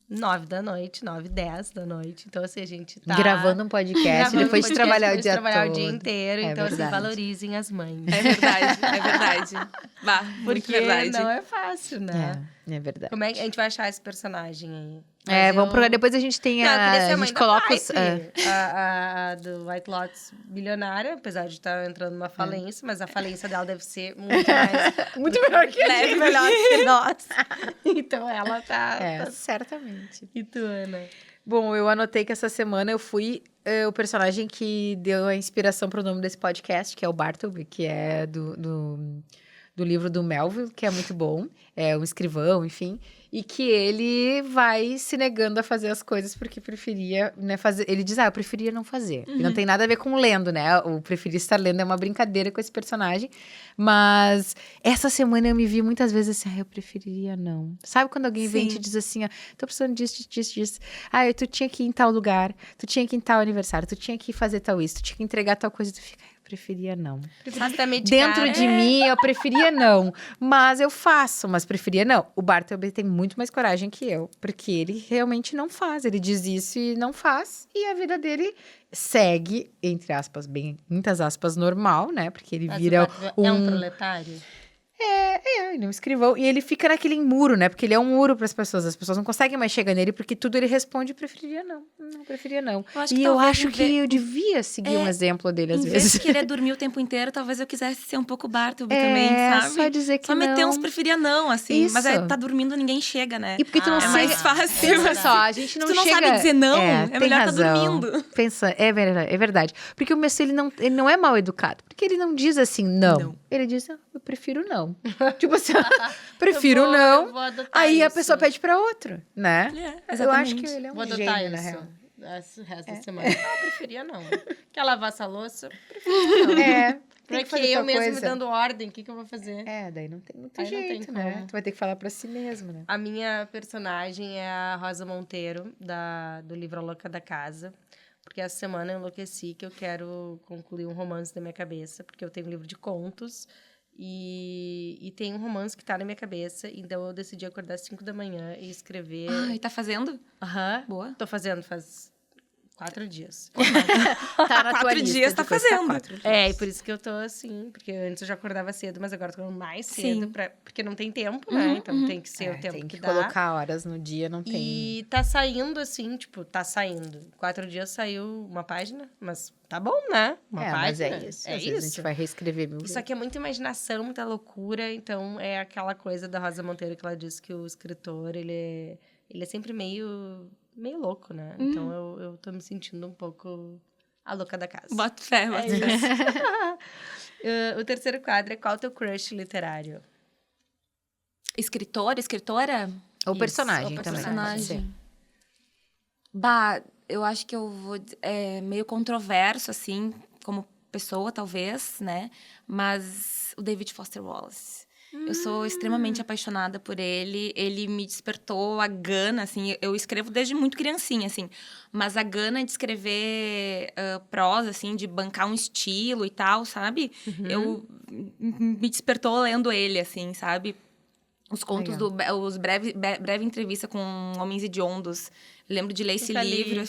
9 da noite, 9, 10 da noite. Então, assim, a gente tá... Gravando um podcast, gravando depois um de podcast, trabalhar o depois de dia trabalhar todo. o dia inteiro. É Então, assim, verdade. valorizem as mães. É verdade, é verdade. Bah, muito Porque verdade. não é fácil, né? É verdade. Como é que a gente vai achar esse personagem aí? Vamos procurar. Depois a gente tem Não, eu queria ser a a mãe gente da coloca os. Pipe. A do White Lotus bilionária, apesar de estar entrando numa falência, mas a falência dela deve ser muito mais... Muito melhor que a leve, gente. melhor que nós. Então ela tá... Certamente. E tu, Ana? Bom, eu anotei que essa semana eu fui o personagem que deu a inspiração para o nome desse podcast, que é o Bartleby, que é do livro do Melville, que é muito bom. É um escrivão, enfim. E que ele vai se negando a fazer as coisas porque preferia, né, fazer. Ele diz, eu preferia não fazer. E não tem nada a ver com lendo, né? O preferir estar lendo é uma brincadeira com esse personagem. Mas essa semana eu me vi muitas vezes assim, eu preferiria não. Sabe quando alguém vem e te diz assim, tô precisando disso. Tu tinha que ir em tal lugar, tu tinha que ir em tal aniversário, tu tinha que fazer tal isso, tu tinha que entregar tal coisa, tu fica... preferia não. Dentro de mim, eu preferia não. Mas eu faço, mas preferia não. O Bartleby tem muito mais coragem que eu. Porque ele realmente não faz. Ele diz isso e não faz. E a vida dele segue, entre aspas, bem, muitas aspas, normal, né? Porque ele vira É um proletário? Ele é um escrivão. E ele fica naquele muro, né? Porque ele é um muro para as pessoas. As pessoas não conseguem mais chegar nele, porque tudo ele responde, preferia não. Não, preferia não. Eu acho que eu devia seguir um exemplo dele, às vezes. Em vez de querer dormir o tempo inteiro, talvez eu quisesse ser um pouco Bartleby também, sabe? Só dizer que só não. Só meter uns preferia não, assim. Isso. Mas aí tá dormindo, ninguém chega, né? E porque tu não é mais fácil. Pensa só, a gente não chega... Se tu não sabe dizer não, é melhor razão. Tá dormindo. Pensa, é verdade. Porque o Messi, ele não é mal educado. Porque ele não diz assim, não. Ele diz, eu prefiro não. Tipo assim, prefiro não. Aí a pessoa pede pra outro, né? Exatamente. Eu acho que ele é um vou adotar gênio, isso. na real. Esse resto da semana. Eu preferia não. Quer lavar essa louça? Preferia não. Porque eu mesmo me dando ordem, o que eu vou fazer? Daí não tem muito aí jeito, não tem né? como. Tu vai ter que falar pra si mesmo, né? A minha personagem é a Rosa Monteiro, do livro A Louca da Casa. Porque essa semana eu enlouqueci que eu quero concluir um romance da minha cabeça. Porque eu tenho um livro de contos e tem um romance que tá na minha cabeça. Então eu decidi acordar às 5 da manhã e escrever. E tá fazendo? Boa. Tô fazendo faz 4 dias. Tá na 4 dias tá fazendo. E por isso que eu tô assim, porque antes eu já acordava cedo, mas agora eu tô mais cedo, porque não tem tempo, né? Então tem que ser o tempo tem que dá. colocar horas no dia, não tem. E tá saindo assim, tá saindo. 4 dias saiu uma página, mas tá bom, né? Uma página. Mas é isso. Às vezes a gente vai reescrever mil vezes. Isso aqui é muita imaginação, muita loucura, então é aquela coisa da Rosa Monteiro que ela diz que o escritor, ele é sempre meio louco, né? Então eu tô me sentindo um pouco a louca da casa. Bota fé, bota fé. O terceiro quadro é qual é o teu crush literário? Escritora? Ou personagem ou também. Personagem. Eu acho que eu vou... É meio controverso, assim, como pessoa, talvez, né? Mas o David Foster Wallace. Eu sou extremamente apaixonada por ele. Ele me despertou a gana, assim. Eu escrevo desde muito criancinha, assim. Mas a gana de escrever prosa, assim, de bancar um estilo e tal, sabe? Me despertou lendo ele, assim, sabe? Os contos os breve entrevista com Homens Hediondos. Eu lembro de ler esse livro.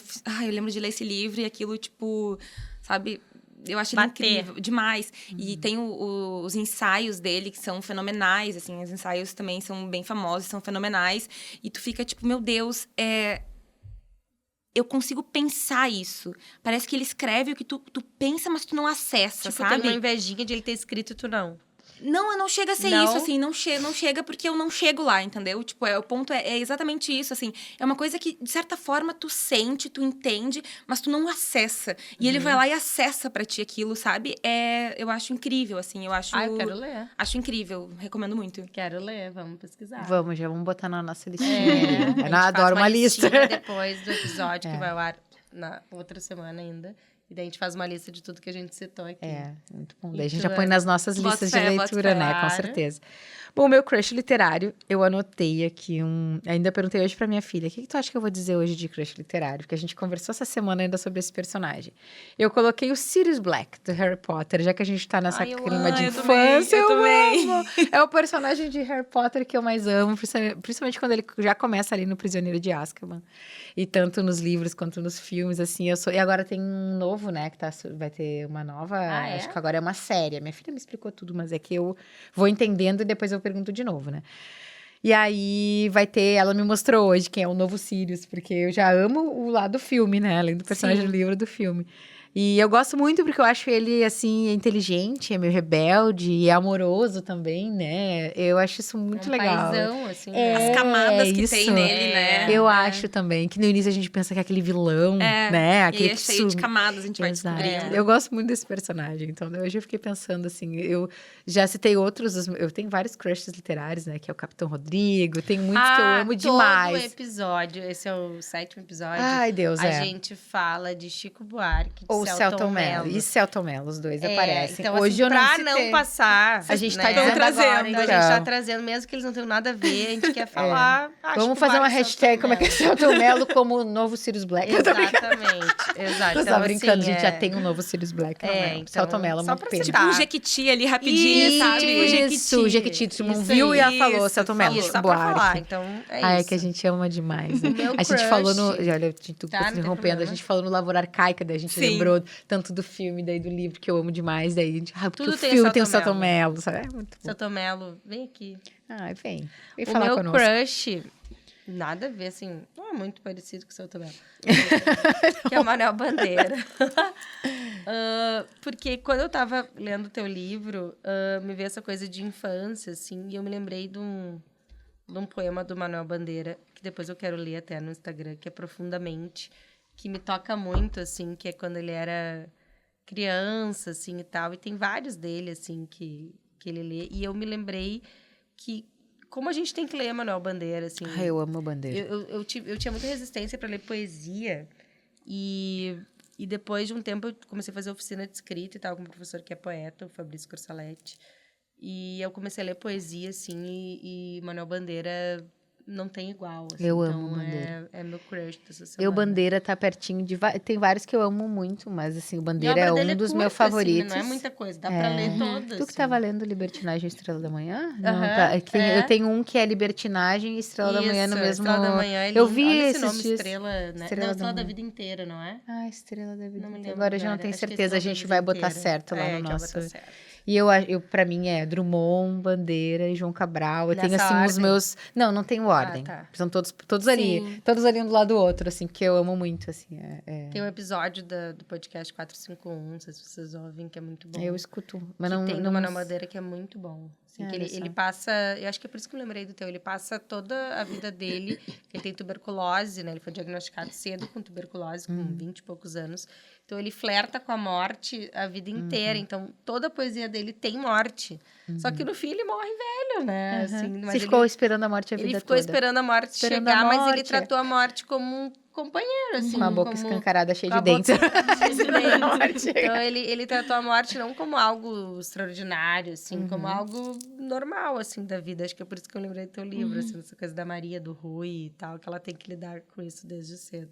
Eu lembro de ler esse livro e aquilo, tipo, sabe... Eu acho ele incrível, demais. E tem os ensaios dele, que são fenomenais, assim. Os ensaios também são bem famosos, são fenomenais. E tu fica tipo, meu Deus, eu consigo pensar isso. Parece que ele escreve o que tu pensa, mas tu não acessa, sabe? Tem uma invejinha de ele ter escrito e tu não. Não chega a ser isso, assim. Não chega porque eu não chego lá, entendeu? Tipo, o ponto é exatamente isso, assim. É uma coisa que, de certa forma, tu sente, tu entende, mas tu não acessa. E ele vai lá e acessa pra ti aquilo, sabe? Eu acho incrível, assim. Eu eu quero ler. Acho incrível. Recomendo muito. Quero ler, vamos pesquisar. Já vamos botar na nossa listinha. Eu adoro uma lista. Depois do episódio que vai ao ar na outra semana ainda. E daí a gente faz uma lista de tudo que a gente citou aqui. Muito bom. Daí a gente já põe nas nossas listas de leitura, né? Com certeza. Bom, meu crush literário, eu anotei aqui Ainda perguntei hoje pra minha filha, o que tu acha que eu vou dizer hoje de crush literário? Porque a gente conversou essa semana ainda sobre esse personagem. Eu coloquei o Sirius Black, do Harry Potter, já que a gente tá nessa clima de infância. Eu amo! É o personagem de Harry Potter que eu mais amo, principalmente quando ele já começa ali no Prisioneiro de Azkaban. E tanto nos livros quanto nos filmes, assim, E agora tem um novo, né, que vai ter uma nova... Acho que agora é uma série. Minha filha me explicou tudo, mas é que eu vou entendendo e depois eu pergunto de novo, né? E aí vai ter... Ela me mostrou hoje quem é o novo Sirius, porque eu já amo o lado do filme, né? Além do personagem do livro, do filme. E eu gosto muito porque eu acho ele, assim, inteligente, é meio rebelde e é amoroso também, né? Eu acho isso muito legal. Paizão, assim, As camadas que isso. tem nele, né? Eu acho também, que no início a gente pensa que é aquele vilão, né? E Aquele aí é cheio de camadas, a gente vai Exato. descobrindo. Eu gosto muito desse personagem, então hoje eu fiquei pensando assim, eu já citei outros, eu tenho vários crushes literários, né? Que é o Capitão Rodrigo, tem muitos que eu amo demais. Todo episódio, esse é o 7º episódio. Ai, Deus, a gente fala de Chico Buarque, de Ou Selton Mello. E Selton Mello, os dois aparecem. Então, hoje assim, eu não pra citei. não passar, A gente né? tá dizendo trazendo, agora, Então, então. a gente tá trazendo, mesmo que eles não tenham nada a ver, a gente quer falar. Vamos fazer uma hashtag, como é que é Selton Mello como o novo Sirius Black. Exatamente, exato. Eu Então, tô brincando, assim, a gente já tem um novo Sirius Black. então, Selton Mello é só muito pra pena. Tipo citar. um Jequiti ali, rapidinho, sabe? Isso, o Jequiti. Tu não Isso viu aí. e ela falou, Isso, Selton Mello, falou. Chico Só pra Buarque. falar, então é isso. Ah, é que a gente ama demais. Né? meu A gente falou no. crush. Olha, tu Tá, não tem interrompendo, a problema. gente falou no Lavoura Arcaica, daí a gente Sim. lembrou tanto do filme, daí do livro, que eu amo demais. Daí a gente. Ah, porque Tudo o tem o filme tem o Selton Selton Mello, sabe? É muito bom. Selton Mello, vem aqui. Ai, vem. Vem O falar meu conosco. crush, nada a ver, assim, não é muito parecido com o Selton Mello. Que é o Manuel Bandeira. Porque quando eu tava lendo o teu livro, me veio essa coisa de infância, assim, e eu me lembrei de um poema do Manuel Bandeira, que depois eu quero ler até no Instagram, que é Profundamente, que me toca muito, assim, que é quando ele era criança, assim, e tal. E tem vários dele, assim, que ele lê. E eu me lembrei que, como a gente tem que ler Manuel Bandeira, assim... Ai, eu amo Bandeira. Eu tinha muita resistência para ler poesia. E depois de um tempo, eu comecei a fazer oficina de escrita e tal, com um professor que é poeta, o Fabrício Corsaletti. E eu comecei a ler poesia, assim, e Manuel Bandeira não tem igual. Assim, Eu então amo Bandeira. É meu crush dessa semana. Eu, Bandeira, tá pertinho de... Tem vários que eu amo muito, mas, assim, o E a Bandeira obra é dele um dos curta, meus assim, favoritos. não é muita coisa, dá pra ler todas. Tu que tava lendo Libertinagem e Estrela da Manhã? Não, Aham, tá. É que eu tenho um que é Libertinagem e Estrela da Manhã no mesmo... Estrela da Manhã é lindo. Eu vi Olha esses esse nome, dias. Estrela, né? Estrela Não, da Estrela da Manhã. Vida Inteira, não é? Ah, Estrela da Vida Não me Inteira. lembro Agora eu já não tenho Acho que é certeza. A Estrela da gente Vida vai botar Inteira. certo lá A no gente vai nosso... botar certo. E eu pra mim, é Drummond, Bandeira e João Cabral. Eu tenho, Nessa assim, os ordem? meus... Não tenho ordem. tá. São todos ali. Todos ali um do lado do outro, assim, que eu amo muito, assim. Tem um episódio do podcast 451, não sei se vocês ouvem, que é muito bom. Eu escuto. Mas que não, tem não... do Manuel Bandeira, que é muito bom. Assim, que Olha só. ele passa... Eu acho que é por isso que eu lembrei do teu. Ele passa toda a vida dele... Ele tem tuberculose, né? Ele foi diagnosticado cedo com tuberculose, com 20 e poucos anos. Então, ele flerta com a morte a vida inteira. Então, toda a poesia dele tem morte. Só que, no fim, ele morre velho, né? Assim, mas Você ele, ficou esperando a morte a vida ele ficou toda. esperando a morte Esperando chegar, a mas ele morte. tratou a morte como um companheiro, assim. Com a boca como... escancarada, cheia com a de dentes. boca cheia de Esperando a dentes. morte Então, ele tratou a morte não como algo extraordinário, assim, como algo normal, assim, da vida. Acho que é por isso que eu lembrei do teu livro, assim, essa coisa da Maria, do Rui e tal, que ela tem que lidar com isso desde cedo.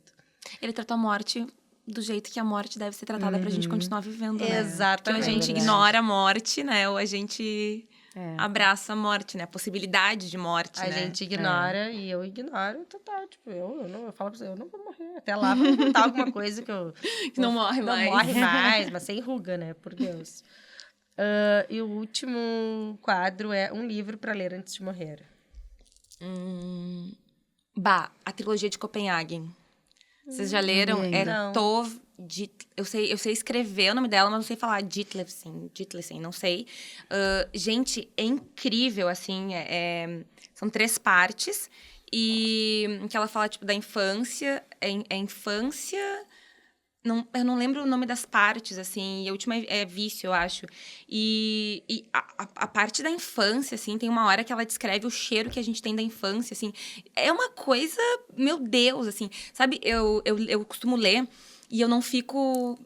Ele tratou a morte do jeito que a morte deve ser tratada pra gente continuar vivendo, né? Exatamente. Porque a gente Verdade. ignora a morte, né? Ou a gente abraça a morte, né? A possibilidade de morte, A né? gente ignora e eu ignoro total. Tipo, eu falo pra você, eu não vou morrer. Até lá vou contar alguma coisa que eu... Que não morre mais. Não morre mais, mas sem ruga, né? Por Deus. E o último quadro é um livro pra ler antes de morrer. A trilogia de Copenhagen. Vocês já leram? É Não. Tove eu sei escrever o nome dela, mas não sei falar Ditlevsen, não sei. Gente, é incrível, assim. São 3 partes. E que ela fala, tipo, da infância. Infância... eu não lembro o nome das partes, assim. E a última é vício, eu acho. E a parte da infância, assim, tem uma hora que ela descreve o cheiro que a gente tem da infância, assim. É uma coisa, meu Deus, assim. Sabe, eu costumo ler e eu não fico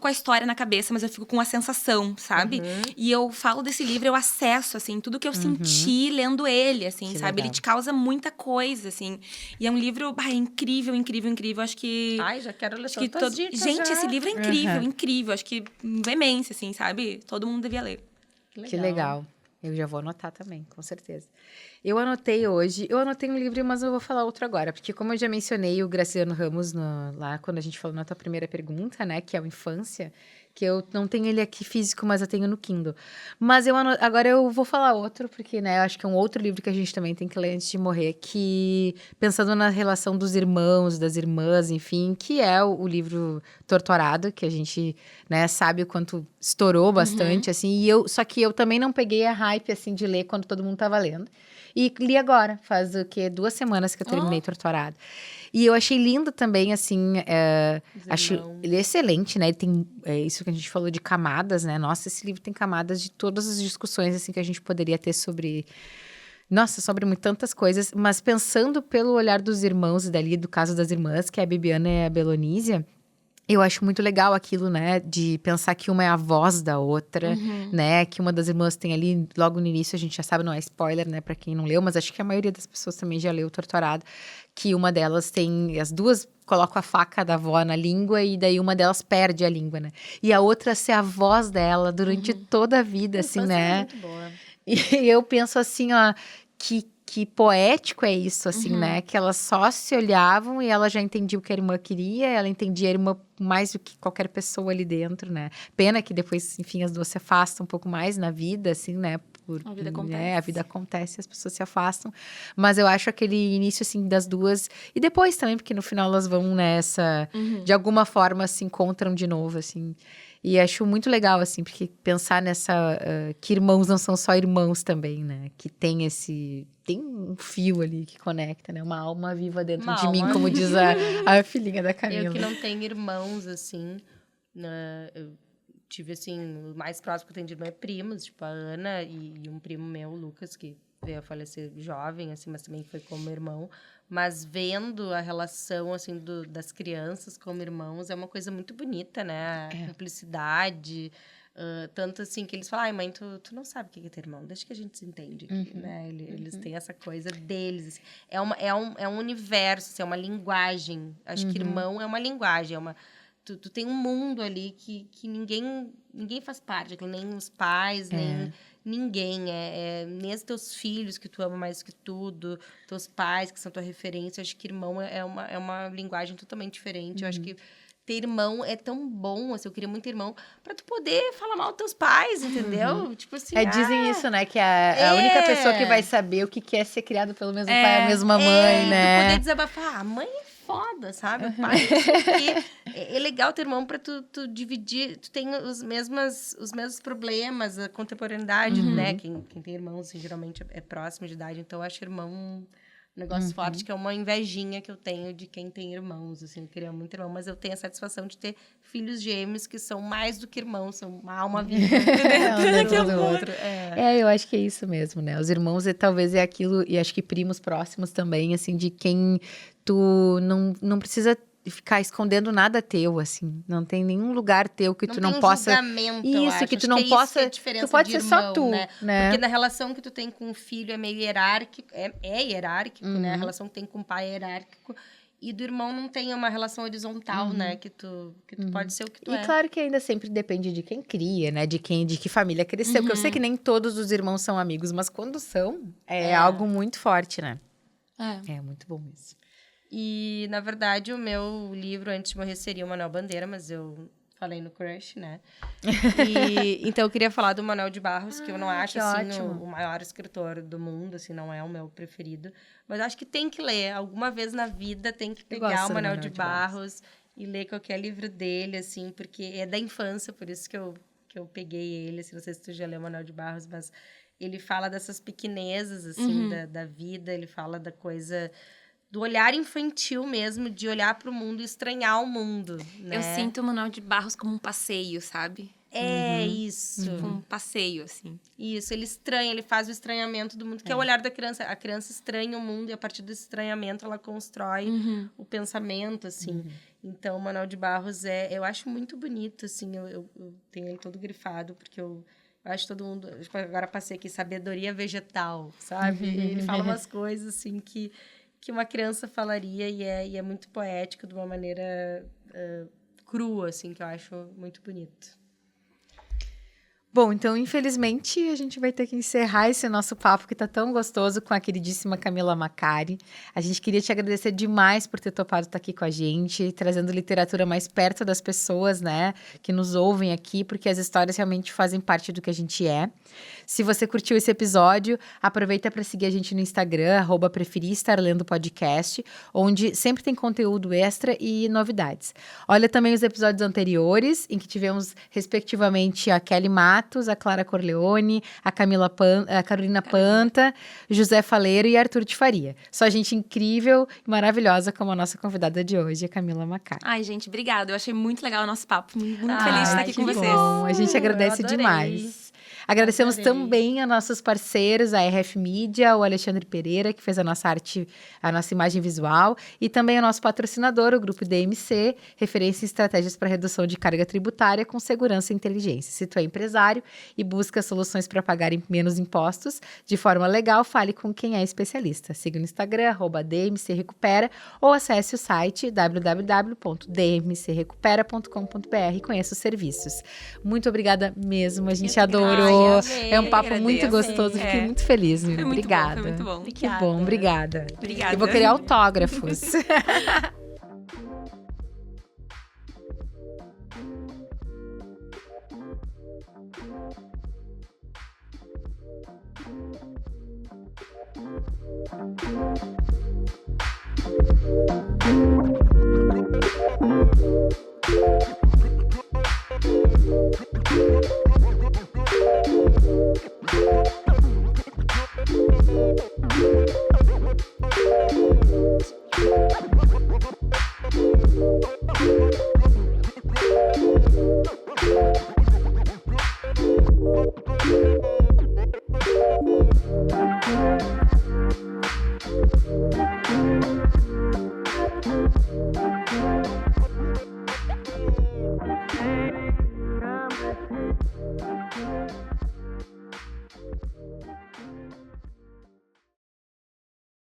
com a história na cabeça, mas eu fico com a sensação, sabe? E eu falo desse livro, eu acesso, assim, tudo que eu senti lendo ele, assim, Que sabe? legal. Ele te causa muita coisa, assim. E é um livro, incrível, incrível, incrível. Acho que... Ai, já quero ler Acho que todas as dicas gente, já. esse livro é incrível, incrível. Acho que veemência, assim, sabe? Todo mundo devia ler. Que legal. Eu já vou anotar também, com certeza. Eu anotei um livro, mas eu vou falar outro agora. Porque como eu já mencionei o Graciliano Ramos lá, quando a gente falou na tua primeira pergunta, né? Que é o Infância, que eu não tenho ele aqui físico, mas eu tenho no Kindle. Mas agora eu vou falar outro, porque, né, eu acho que é um outro livro que a gente também tem que ler antes de morrer, que, pensando na relação dos irmãos, das irmãs, enfim, que é o livro Torturado, que a gente, né, sabe o quanto estourou bastante, assim, só que eu também não peguei a hype, assim, de ler quando todo mundo tava lendo. E li agora, faz o quê? 2 semanas que eu terminei Torturado. E eu achei lindo também, assim, acho ele excelente, né? Ele tem isso que a gente falou de camadas, né? Nossa, esse livro tem camadas de todas as discussões, assim, que a gente poderia ter sobre... Nossa, sobre tantas coisas. Mas pensando pelo olhar dos irmãos e dali, do caso das irmãs, que é a Bibiana e a Belonísia, eu acho muito legal aquilo, né, de pensar que uma é a voz da outra, né, que uma das irmãs tem ali, logo no início, a gente já sabe, não é spoiler, né, pra quem não leu, mas acho que a maioria das pessoas também já leu Torturado, que uma delas tem, as duas colocam a faca da avó na língua e daí uma delas perde a língua, né, e a outra ser a voz dela durante toda a vida, assim, né. Muito boa. E eu penso assim, ó, que poético é isso, assim, né? Que elas só se olhavam e ela já entendia o que a irmã queria, ela entendia a irmã mais do que qualquer pessoa ali dentro, né? Pena que depois, enfim, as duas se afastam um pouco mais na vida, assim, né? A vida acontece. Né? A vida acontece, as pessoas se afastam. Mas eu acho aquele início, assim, das duas... E depois também, porque no final elas vão nessa... De alguma forma se encontram de novo, assim... E acho muito legal, assim, porque pensar nessa... que irmãos não são só irmãos também, né? Que tem esse... Tem um fio ali que conecta, né? Uma alma viva dentro Uma de mim, alma. como diz a filhinha da Camila. Eu que não tenho irmãos, assim, eu tive, assim, o mais próximo que eu tenho de irmã é primos, tipo a Ana e um primo meu, o Lucas, que veio a falecer jovem, assim, mas também foi como irmão. Mas vendo a relação, assim, das crianças como irmãos, é uma coisa muito bonita, né? A cumplicidade, tanto assim que eles falam, ai, mãe, tu não sabe o que é ter irmão, deixa que a gente se entende aqui, né? Eles têm essa coisa deles, assim. É um universo, assim, é uma linguagem. Acho que irmão é uma linguagem, Tu tem um mundo ali que ninguém faz parte, nem os pais, nem ninguém. Nem os teus filhos, que tu ama mais que tudo, teus pais, que são tua referência. Acho que irmão é uma linguagem totalmente diferente. Eu acho que ter irmão é tão bom, assim, eu queria muito irmão, pra tu poder falar mal dos teus pais, entendeu? Tipo assim, Dizem isso, né? Que a única pessoa que vai saber o que é ser criado pelo mesmo pai e a mesma mãe, né? Tu poder desabafar, a mãe é foda, sabe? O pai, não sei o quê. É legal ter irmão pra tu dividir, tu tem os mesmos problemas, a contemporaneidade, né? Quem tem irmãos, assim, geralmente é próximo de idade, então eu acho irmão um negócio forte, que é uma invejinha que eu tenho de quem tem irmãos, assim, eu queria muito irmão, mas eu tenho a satisfação de ter filhos gêmeos que são mais do que irmãos, são uma alma viva dentro do outro. Eu acho que é isso mesmo, né? Os irmãos talvez é aquilo, e acho que primos próximos também, assim, de quem tu não precisa ficar escondendo nada teu, assim. Não tem nenhum lugar teu que tu não possa... Isso, que tu não possa... Tu pode ser só tu, né? Porque na relação que tu tem com o filho é meio hierárquico, é hierárquico, né? A relação que tem com o pai é hierárquico. E do irmão não tem uma relação horizontal, né? Que tu pode ser o que tu é. E claro que ainda sempre depende de quem cria, né? De que família cresceu. Porque eu sei que nem todos os irmãos são amigos, mas quando são, é algo muito forte, né? É muito bom isso. E, na verdade, o meu livro antes de morrer seria o Manuel Bandeira, mas eu falei no crush, né? Então, eu queria falar do Manuel de Barros, que eu não acho, assim, o maior escritor do mundo, assim, não é o meu preferido. Mas eu acho que tem que ler. Alguma vez na vida tem que pegar o Manuel de Barros e ler qualquer livro dele, assim, porque é da infância, por isso que eu peguei ele. Assim, não sei se tu já leu o Manuel de Barros, mas ele fala dessas pequenezas, assim, da vida. Ele fala da coisa... do olhar infantil mesmo, de olhar para o mundo e estranhar o mundo, né? Eu sinto o Manuel de Barros como um passeio, sabe? Isso. Tipo um passeio, assim. Isso, ele faz o estranhamento do mundo, que é o olhar da criança. A criança estranha o mundo e a partir desse estranhamento ela constrói o pensamento, assim. Então, o Manuel de Barros eu acho muito bonito, assim, eu tenho ele todo grifado, porque eu acho todo mundo... Agora passei aqui, sabedoria vegetal, sabe? E ele fala umas coisas, assim, que uma criança falaria e é muito poético de uma maneira crua, assim, que eu acho muito bonito. Bom, então, infelizmente, a gente vai ter que encerrar esse nosso papo que tá tão gostoso com a queridíssima Camila Macari. A gente queria te agradecer demais por ter topado estar aqui com a gente, trazendo literatura mais perto das pessoas, né, que nos ouvem aqui, porque as histórias realmente fazem parte do que a gente é. Se você curtiu esse episódio, aproveita para seguir a gente no Instagram, @preferistarlendopodcast, onde sempre tem conteúdo extra e novidades. Olha também os episódios anteriores, em que tivemos, respectivamente, a Kelly Matos, a Clara Corleone, a Carolina Panta, José Faleiro e Arthur de Faria. Só gente incrível e maravilhosa como a nossa convidada de hoje, a Camila Macari. Ai, gente, obrigada. Eu achei muito legal o nosso papo. Muito feliz de estar aqui com vocês. Bom, a gente agradece demais. Agradecemos também a nossos parceiros, a RF Mídia, o Alexandre Pereira, que fez a nossa arte, a nossa imagem visual, e também o nosso patrocinador, o Grupo DMC, referência em estratégias para redução de carga tributária com segurança e inteligência. Se tu é empresário e busca soluções para pagar menos impostos de forma legal, fale com quem é especialista. Siga no Instagram, @DMCRecupera, ou acesse o site www.dmcrecupera.com.br e conheça os serviços. Muito obrigada mesmo, a gente adorou. É um papo muito gostoso, fiquei muito feliz. Foi muito obrigada. Bom, foi muito bom. Que bom, obrigada. Obrigada. Eu vou querer autógrafos.